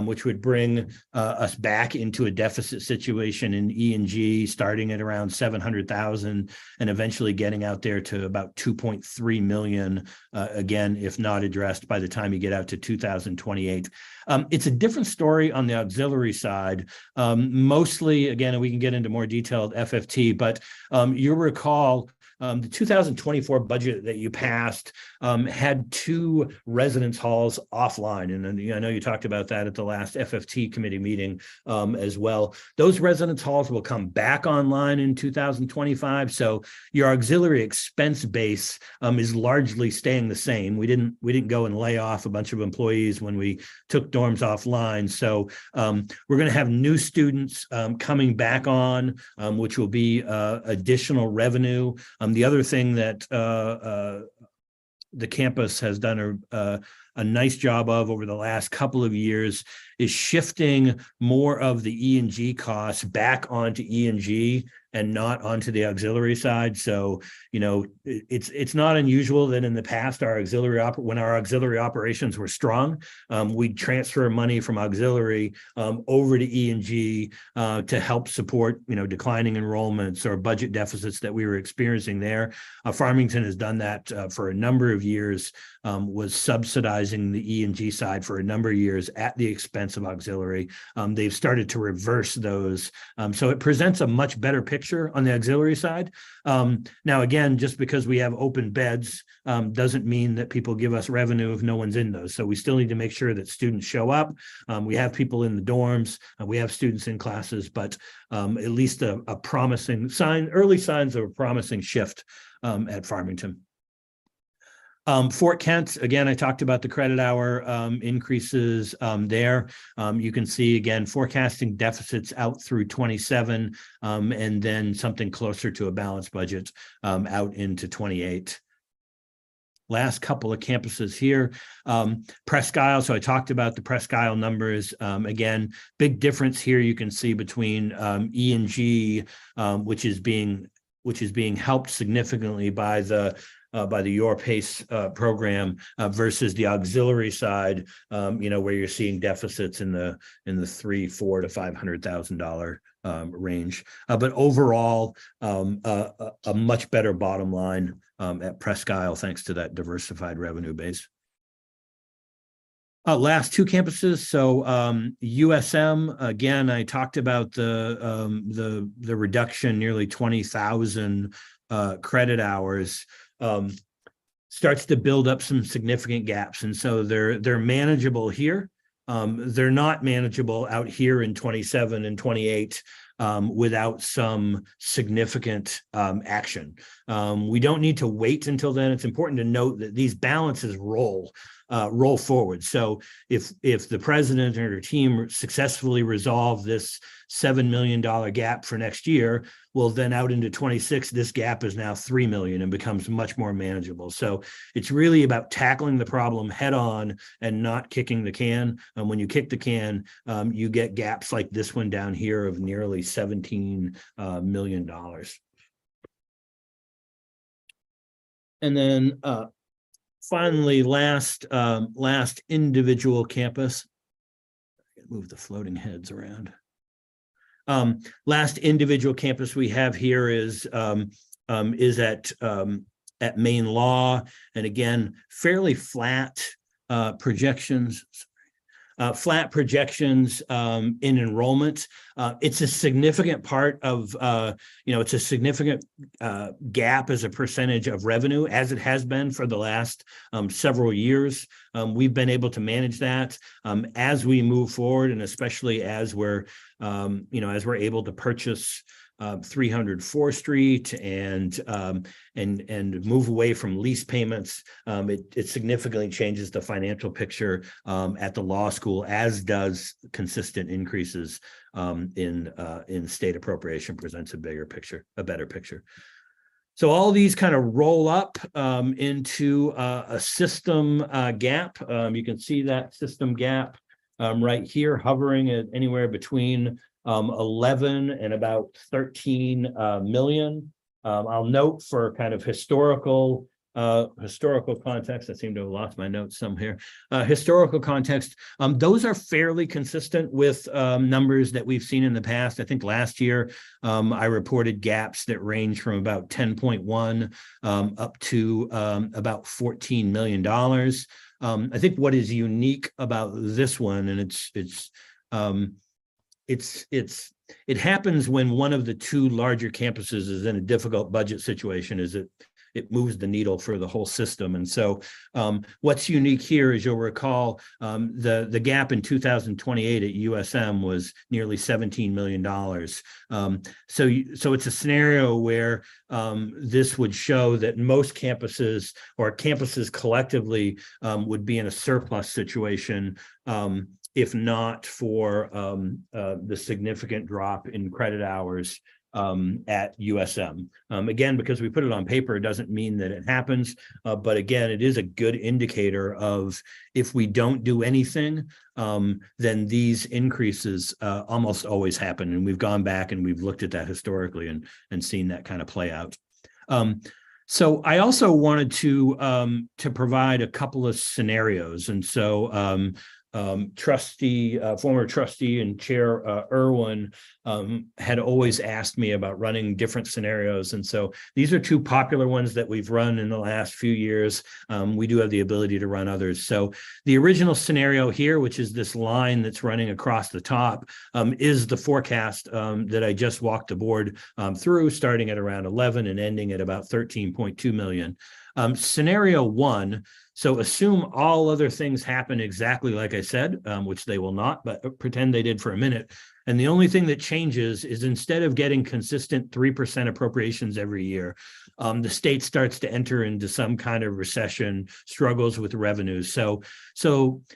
which would bring us back into a deficit situation in E&G, starting at around 700,000 and eventually getting out there to about 2.3 million, again, if not addressed by the time you get out to 2028. It's a different story on the auxiliary side. Mostly, again, we can get into more detailed FFT, but you'll recall the 2024 budget that you passed had 2 residence halls offline. And I know you talked about that at the last FFT committee meeting as well. Those residence halls will come back online in 2025. So your auxiliary expense base is largely staying the same. We didn't go and lay off a bunch of employees when we took dorms offline. So we're going to have new students coming back on, which will be additional revenue. The other thing that the campus has done a nice job of over the last couple of years is shifting more of the E&G costs back onto E&G and not onto the auxiliary side. So, you know, it's not unusual that in the past when our auxiliary operations were strong, we'd transfer money from auxiliary over to E&G to help support, you know, declining enrollments or budget deficits that we were experiencing there. Farmington has done that for a number of years, was subsidizing the E&G side for a number of years at the expense of auxiliary. They've started to reverse those. So it presents a much better picture on the auxiliary side. Now, again, just because we have open beds doesn't mean that people give us revenue if no one's in those. So we still need to make sure that students show up. We have people in the dorms, we have students in classes, but at least a promising sign, early signs of a promising shift at Farmington. Fort Kent, again, I talked about the credit hour increases there. You can see, again, forecasting deficits out through 27 and then something closer to a balanced budget out into 28. Last couple of campuses here, Presque Isle. So I talked about the Presque Isle numbers. Again, big difference here you can see between E&G, which is being helped significantly by the Your Pace program versus the auxiliary side, you know, where you're seeing deficits in the $300,000 to $500,000 range. But overall, a much better bottom line at Presque Isle thanks to that diversified revenue base. Last two campuses. So USM, again, I talked about the reduction, nearly 20,000 credit hours. Starts to build up some significant gaps. And so they're manageable here. They're not manageable out here in 27 and 28 without some significant action. We don't need to wait until then. It's important to note that these balances roll forward. So if the president and her team successfully resolve this $7 million gap for next year, well, then out into 26, this gap is now 3 million and becomes much more manageable. So it's really about tackling the problem head on and not kicking the can. And when you kick the can, you get gaps like this one down here of nearly $17 million. And then finally, last individual campus. I can move the floating heads around. Last individual campus we have here is at Maine Law, and again, fairly flat projections. Flat projections in enrollment. It's a significant part of, it's a significant gap as a percentage of revenue, as it has been for the last several years. We've been able to manage that as we move forward, and especially as we're, as we're able to purchase 300 4th Street and move away from lease payments. It significantly changes the financial picture at the law school, as does consistent increases in state appropriation presents a better picture. So all these kind of roll up into a system gap. You can see that system gap right here, hovering at anywhere between 11 and about 13 million. I'll note for kind of historical context, I seem to have lost my notes some here. Historical context, those are fairly consistent with numbers that we've seen in the past. I think last year I reported gaps that range from about 10.1 up to about $14 million. I think what is unique about this one, and it happens when one of the two larger campuses is in a difficult budget situation, is it moves the needle for the whole system. And so what's unique here, as you'll recall, the gap in 2028 at USM was nearly $17 million. So it's a scenario where this would show that most campuses or campuses collectively would be in a surplus situation if not for the significant drop in credit hours at USM. Again, because we put it on paper, it doesn't mean that it happens. But again, it is a good indicator of if we don't do anything, then these increases almost always happen. And we've gone back and we've looked at that historically and seen that kind of play out. So I also wanted to provide a couple of scenarios. And so former trustee and chair Irwin had always asked me about running different scenarios. And so these are two popular ones that we've run in the last few years. We do have the ability to run others. So the original scenario here, which is this line that's running across the top, is the forecast that I just walked the board through, starting at around 11 and ending at about 13.2 million. Scenario one, so assume all other things happen exactly like I said, which they will not, but pretend they did for a minute. And the only thing that changes is instead of getting consistent 3% appropriations every year, the state starts to enter into some kind of recession, struggles with revenues. So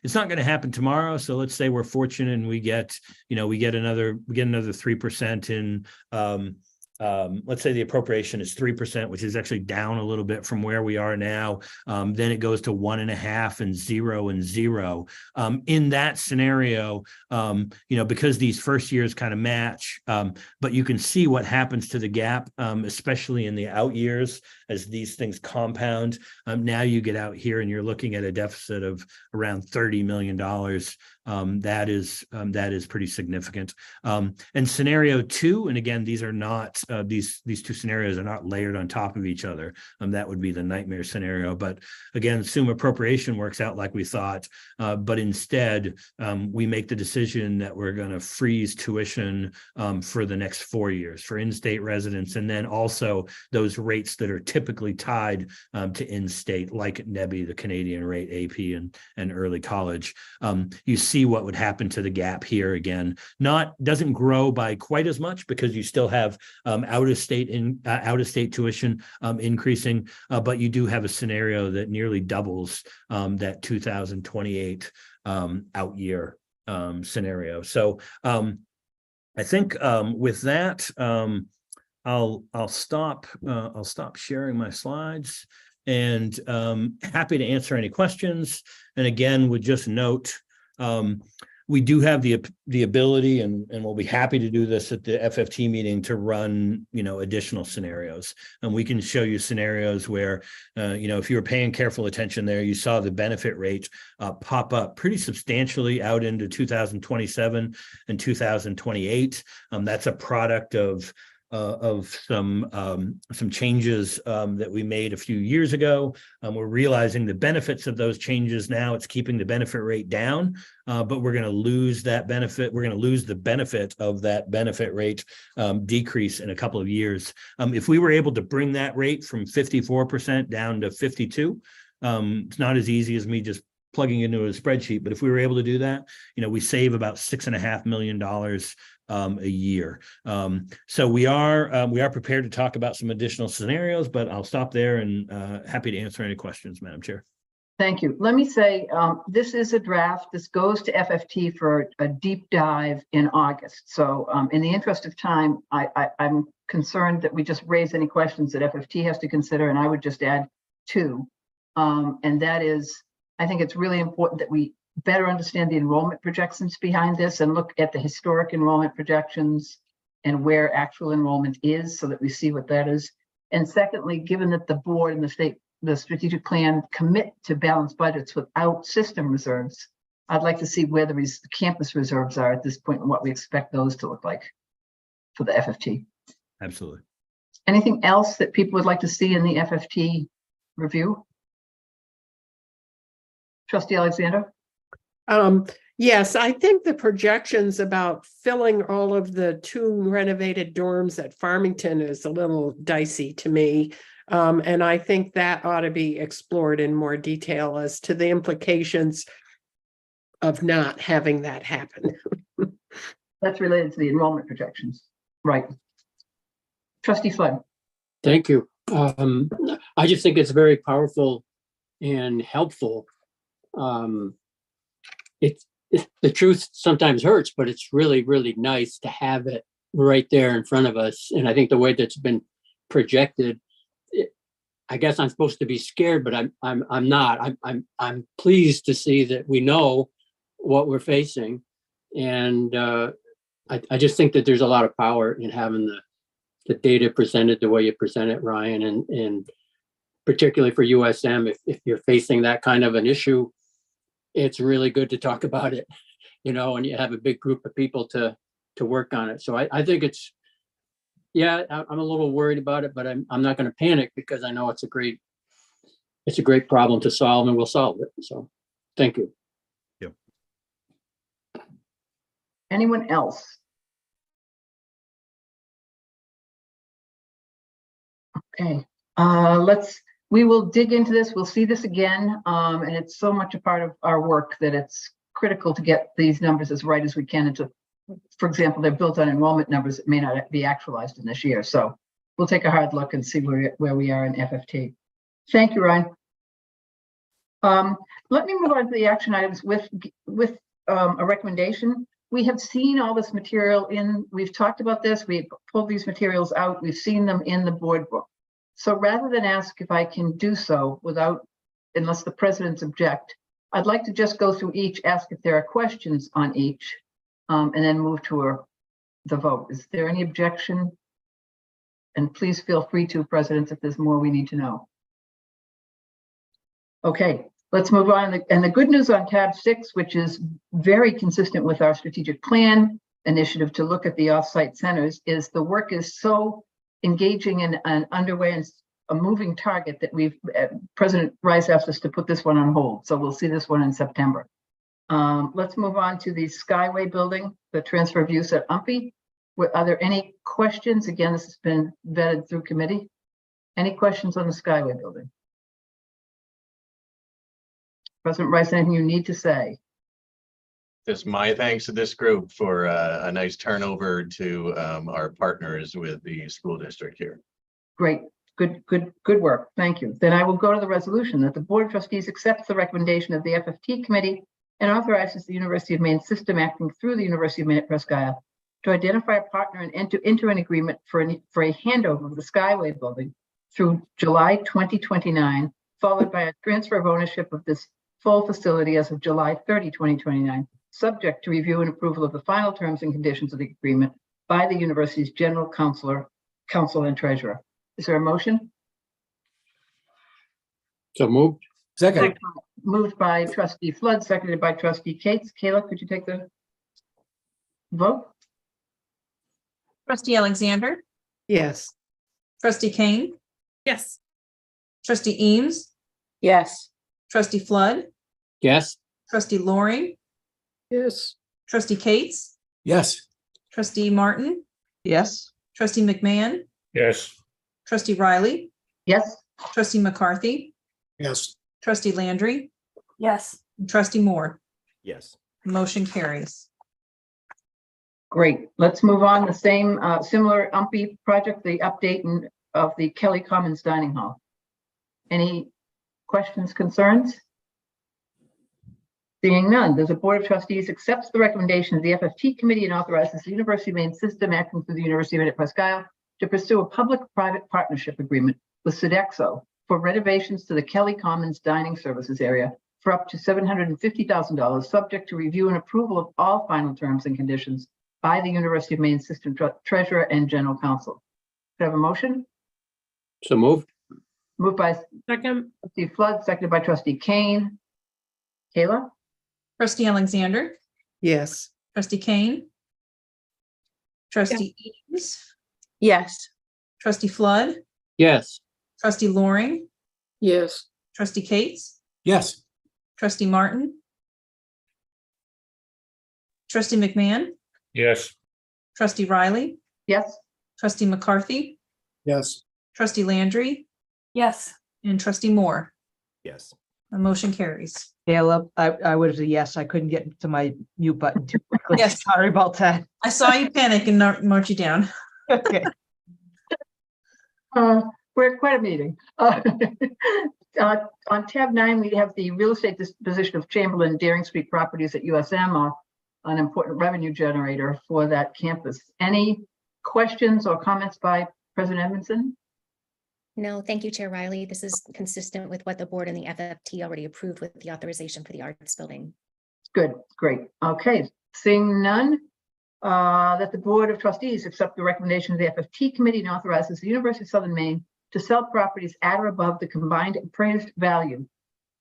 it's not going to happen tomorrow. So let's say we're fortunate and we get another 3% in let's say the appropriation is 3%, which is actually down a little bit from where we are now. Then it goes to 1.5 and 0 and 0. In that scenario, because these first years kind of match, but you can see what happens to the gap, especially in the out years as these things compound. Now you get out here and you're looking at a deficit of around $30 million. That is pretty significant. And scenario two, and again, these are not these two scenarios are not layered on top of each other. That would be the nightmare scenario. But again, assume appropriation works out like we thought, but instead we make the decision that we're going to freeze tuition for the next 4 years for in-state residents, and then also those rates that are typically tied to in-state, like NEBI, the Canadian rate, AP, and early college. You see what would happen to the gap here again. Doesn't grow by quite as much because you still have out-of-state tuition increasing, but you do have a scenario that nearly doubles that 2028 out year scenario. So I think with that, I'll stop sharing my slides, and happy to answer any questions. And again, would just note, we do have the ability, and we'll be happy to do this at the FFT meeting, to run additional scenarios. And we can show you scenarios where if you were paying careful attention there, you saw the benefit rate pop up pretty substantially out into 2027 and 2028. That's a product of some changes that we made a few years ago. We're realizing the benefits of those changes now. It's keeping the benefit rate down, but we're going to lose that benefit. We're going to lose the benefit of that benefit rate decrease in a couple of years. If we were able to bring that rate from 54% down to 52%, it's not as easy as me just plugging into a spreadsheet, but if we were able to do that, we save about $6.5 million a year. So we are prepared to talk about some additional scenarios, but I'll stop there and happy to answer any questions, Madam Chair. Thank you. Let me say, this is a draft. This goes to FFT for a deep dive in August. So in the interest of time, I'm concerned that we just raise any questions that FFT has to consider, and I would just add two. And that is, I think it's really important that we better understand the enrollment projections behind this and look at the historic enrollment projections and where actual enrollment is, so that we see what that is. And secondly, given that the board and the strategic plan commit to balanced budgets without system reserves, I'd like to see where the campus reserves are at this point and what we expect those to look like for the FFT. Absolutely. Anything else that people would like to see in the FFT review? Trustee Alexander? Yes, I think the projections about filling all of the 2 renovated dorms at Farmington is a little dicey to me. And I think that ought to be explored in more detail as to the implications of not having that happen. That's related to the enrollment projections, right? Trustee Flood. Thank you. I just think it's very powerful and helpful. The truth sometimes hurts, but it's really, really nice to have it right there in front of us. And I think the way that's been projected, I guess I'm supposed to be scared, but I'm not. I'm pleased to see that we know what we're facing. And I just think that there's a lot of power in having the data presented the way you present it, Ryan, and particularly for USM, if you're facing that kind of an issue, it's really good to talk about it, you know, and you have a big group of people to work on it. So I think it's, yeah, I'm a little worried about it, but I'm not going to panic because I know it's a great problem to solve, and we'll solve it. So thank you. Anyone else? Okay, we will dig into this. We'll see this again. And it's so much a part of our work that it's critical to get these numbers as right as we can into, for example, they're built on enrollment numbers that may not be actualized in this year. So we'll take a hard look and see where we are in FFT. Thank you, Ryan. Let me move on to the action items with a recommendation. We have seen all this material we've talked about this, we've pulled these materials out, we've seen them in the board book. So rather than ask if I can do so unless the presidents object, I'd like to just go through each, ask if there are questions on each, and then move to the vote. Is there any objection? And please feel free to, presidents, if there's more we need to know. Okay, let's move on. And the good news on tab 6, which is very consistent with our strategic plan initiative to look at the offsite centers, is the work is so engaging and underway and a moving target that President Rice asked us to put this one on hold. So we'll see this one in September. Let's move on to the Skyway building, the transfer of use at UMPI. Are there any questions? Again, this has been vetted through committee. Any questions on the Skyway building? President Rice, anything you need to say? Just my thanks to this group for a nice turnover to our partners with the school district here. Great, good work. Thank you. Then I will go to the resolution that the Board of Trustees accepts the recommendation of the FFT committee and authorizes the University of Maine system acting through the University of Maine at Presque Isle to identify a partner and enter an agreement for a handover of the Skyway building through July 2029, followed by a transfer of ownership of this full facility as of July 30, 2029, subject to review and approval of the final terms and conditions of the agreement by the university's general counsel and treasurer. Is there a motion? So moved. Second. Moved by trustee Flood, seconded by trustee Cates. Kayla, could you take the vote? Trustee Alexander, Yes. trustee Kane, Yes. trustee Eames, Yes. trustee Flood, Yes. trustee Loring, Yes. trustee Cates, Yes. trustee Martin, Yes. trustee McMahon, Yes. trustee Riley, Yes. trustee McCarthy, Yes. trustee Landry, Yes. and trustee Moore. Yes. Motion carries. Great. Let's move on. The same similar UMPI project, the update of the Kelly Commons Dining Hall. Any questions, concerns? Seeing none, does the Board of Trustees accepts the recommendation of the FFT committee and authorizes the University of Maine system acting through the University of Maine at Presque Isle to pursue a public-private partnership agreement with Sodexo for renovations to the Kelly Commons dining services area for up to $750,000, subject to review and approval of all final terms and conditions by the University of Maine system treasurer and general counsel. Could I have a motion? So moved. Moved by Second. trustee Flood, seconded by trustee Kane. Kayla? Trustee Alexander, Yes. trustee Kane, trustee Eames, Yes. trustee Flood, Yes. trustee Loring, Yes. trustee Cates, Yes. trustee Martin, trustee McMahon, Yes. trustee Riley, Yes. trustee McCarthy, Yes. trustee Landry, Yes. and trustee Moore. Yes. The motion carries. Caleb, I was a yes. I couldn't get to my mute button too quickly. Yes. Sorry about that. I saw you panic and march you down. Okay. We're at quite a meeting. On tab 9, we have the real estate disposition of Chamberlain Daring Street properties at USM, an important revenue generator for that campus. Any questions or comments by President Edmondson? No, thank you, Chair Riley. This is consistent with what the board and the FFT already approved with the authorization for the arts building. Good, great. Okay, seeing none, that the Board of Trustees accept the recommendation of the FFT committee and authorizes the University of Southern Maine to sell properties at or above the combined appraised value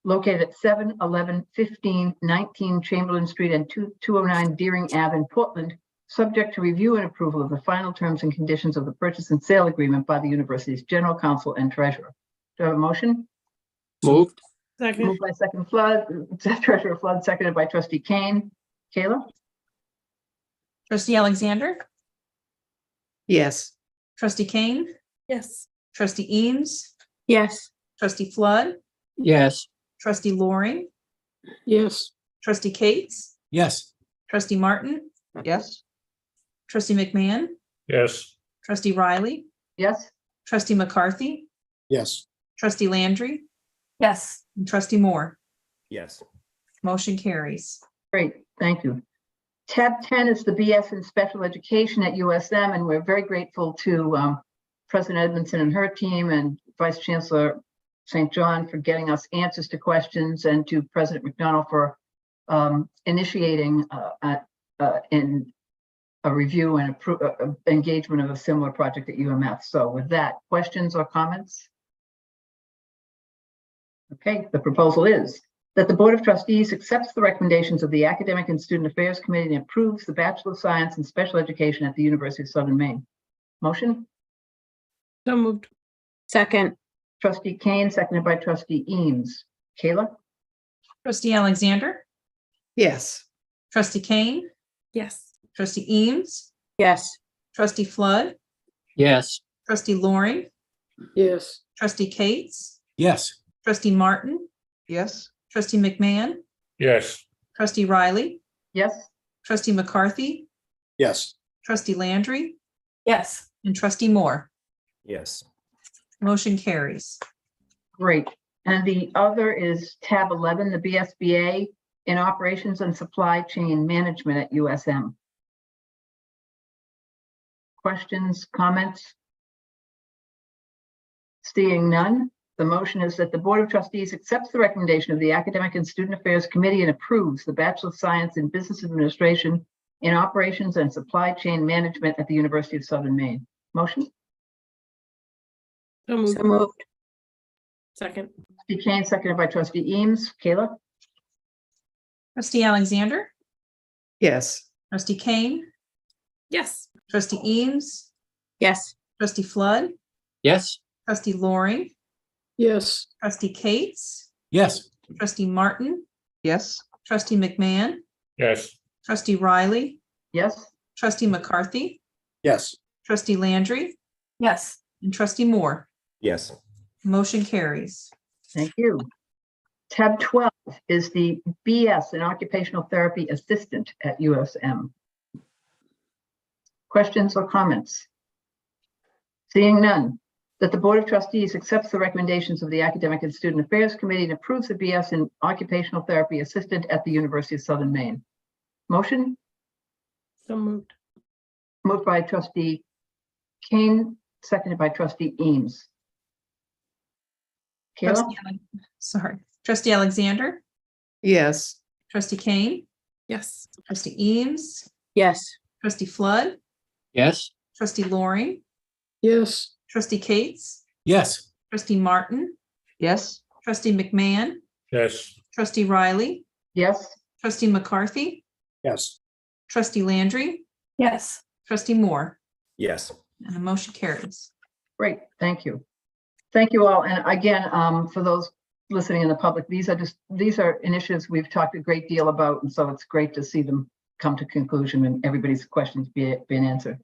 located at 7, 11, 15, 19 Chamberlain Street and 209 Deering Ave in Portland, subject to review and approval of the final terms and conditions of the purchase and sale agreement by the university's general counsel and treasurer. Do I have a motion? Moved. Second. Moved by Treasurer Flood, seconded by Trustee Kane. Kayla? Trustee Alexander, Yes. trustee Kane, Yes. trustee Eames, Yes. trustee Flood, Yes. trustee Loring, Yes. trustee Cates, Yes. trustee Martin, Yes. trustee McMahon, Yes. trustee Riley, Yes. trustee McCarthy, Yes. trustee Landry, Yes. and trustee Moore. Yes. Motion carries. Great, thank you. Tab 10 is the BS in Special Education at USM, and we're very grateful to President Edmondson and her team and Vice Chancellor St. John for getting us answers to questions, and to President McDonald for initiating in a review and engagement of a similar project at UMS. So with that, questions or comments? Okay, the proposal is that the Board of Trustees accepts the recommendations of the Academic and Student Affairs Committee and approves the Bachelor of Science in Special Education at the University of Southern Maine. Motion? So moved. Second. Trustee Kane, seconded by Trustee Eames. Kayla? Trustee Alexander, Yes. trustee Kane, Yes. trustee Eames, Yes. trustee Flood, Yes. trustee Loring, Yes. trustee Cates, Yes. trustee Martin, Yes. trustee McMahon, Yes. trustee Riley, Yes. trustee McCarthy, Yes. trustee Landry, Yes. and trustee Moore. Yes. Motion carries. Great. And the other is tab 11, the BSBA in Operations and Supply Chain Management at USM. Questions, comments? Seeing none, the motion is that the Board of Trustees accepts the recommendation of the Academic and Student Affairs Committee and approves the Bachelor of Science in Business Administration in Operations and Supply Chain Management at the University of Southern Maine. Motion? So moved. So moved. Second. Trustee Kane, seconded by Trustee Eames. Kayla? Trustee Alexander, Yes. trustee Kane, Yes. trustee Eames, Yes. trustee Flood, Yes. trustee Loring, Yes. trustee Cates, Yes. trustee Martin, Yes. trustee McMahon, Yes. trustee Riley, Yes. trustee McCarthy, Yes. trustee Landry, Yes. and trustee Moore. Yes. Motion carries. Thank you. Tab 12 is the BS in Occupational Therapy Assistant at USM. Questions or comments? Seeing none, that the Board of Trustees accepts the recommendations of the Academic and Student Affairs Committee and approves the BS in Occupational Therapy Assistant at the University of Southern Maine. Motion? So moved. Moved by Trustee Kane, seconded by Trustee Eames. Kayla? Trustee Alexander, Yes. trustee Kane, Yes. trustee Eames, Yes. trustee Flood, Yes. trustee Loring, Yes. trustee Cates, Yes. trustee Martin, Yes. trustee McMahon, Yes. trustee Riley, Yes. trustee McCarthy, Yes. trustee Landry, Yes. trustee Moore, Yes. and the motion carries. Great, thank you. Thank you all. And again, for those listening in the public, these are initiatives we've talked a great deal about, and so it's great to see them come to conclusion and everybody's questions being answered.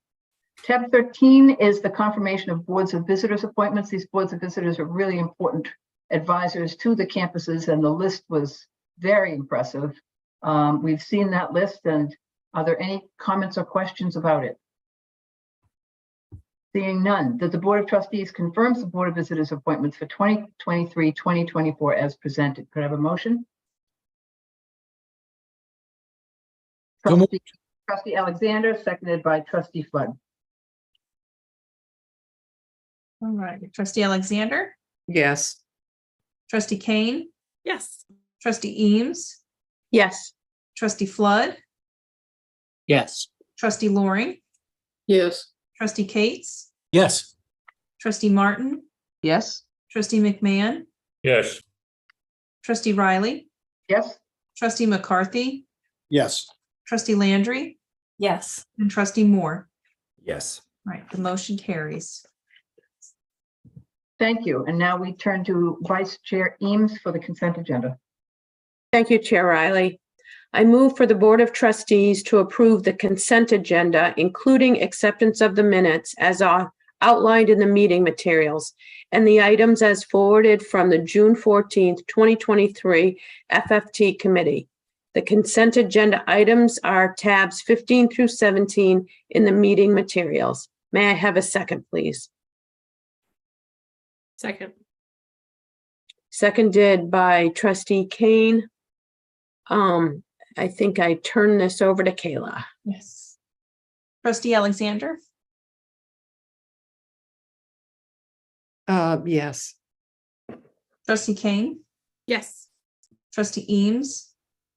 Tab 13 is the confirmation of boards of visitors appointments. These boards of visitors are really important advisors to the campuses, and the list was very impressive. We've seen that list, and are there any comments or questions about it? Seeing none, that the Board of Trustees confirms the Board of Visitors appointments for 2023, 2024 as presented. Could I have a motion? So moved. Trustee Alexander, seconded by Trustee Flood. All right, trustee Alexander, Yes. trustee Kane, Yes. trustee Eames, Yes. trustee Flood, Yes. trustee Loring, Yes. trustee Cates, Yes. trustee Martin, Yes. trustee McMahon, Yes. trustee Riley, Yes, trustee McCarthy, Yes. trustee Landry, yes, and trustee Moore. Yes. Right, the motion carries. thank you. And now we turn to Vice Chair Eames for the consent agenda. Thank you, Chair Riley. I move for the Board of Trustees to approve the consent agenda, including acceptance of the minutes as outlined in the meeting materials and the items as forwarded from the June 14th, 2023 FFT Committee. The consent agenda items are tabs 15 through 17 in the meeting materials. May I have a second, please? Second. Seconded by Trustee Kane. I think I turn this over to Kayla. Yes. Trustee Alexander, Yes. trustee Kane, Yes. trustee Eames,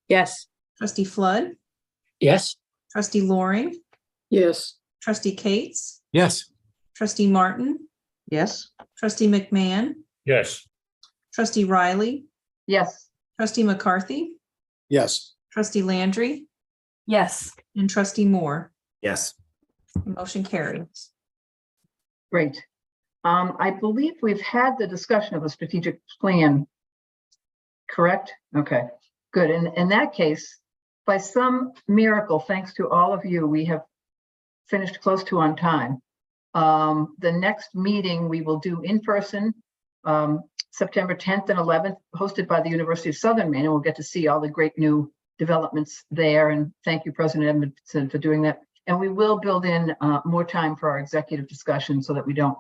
Yes. trustee Flood, Yes. trustee Loring, Yes. trustee Cates, Yes. trustee Martin, Yes. trustee McMahon, Yes. trustee Riley, Yes, trustee McCarthy, Yes. trustee Landry, yes, and trustee Moore. Yes. Motion carries. great. I believe we've had the discussion of a strategic plan. Correct? Okay, good. In that case, by some miracle, thanks to all of you, we have finished close to on time. The next meeting we will do in person, September 10th and 11th, hosted by the University of Southern Maine, and we'll get to see all the great new developments there. And thank you, President Edmondson, for doing that. And we will build in more time for our executive discussion so that we don't,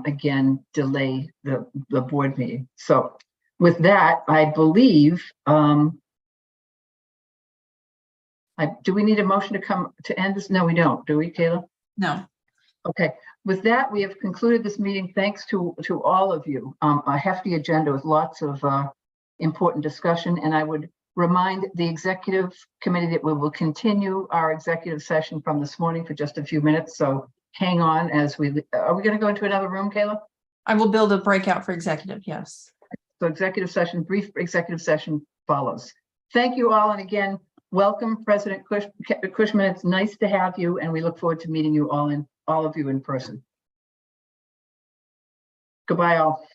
again, delay the board meeting. So with that, I believe, do we need a motion to come to end this? No, we don't. Do we, Kayla? No. Okay, with that, we have concluded this meeting. Thanks to all of you. A hefty agenda with lots of important discussion, and I would remind the executive committee that we will continue our executive session from this morning for just a few minutes. So hang on as are we going to go into another room, Kayla? I will build a breakout for executive, yes. So executive session, brief executive session follows. Thank you all, and again, welcome, President Cushman. It's nice to have you, and we look forward to meeting you all of you in person. Goodbye, all.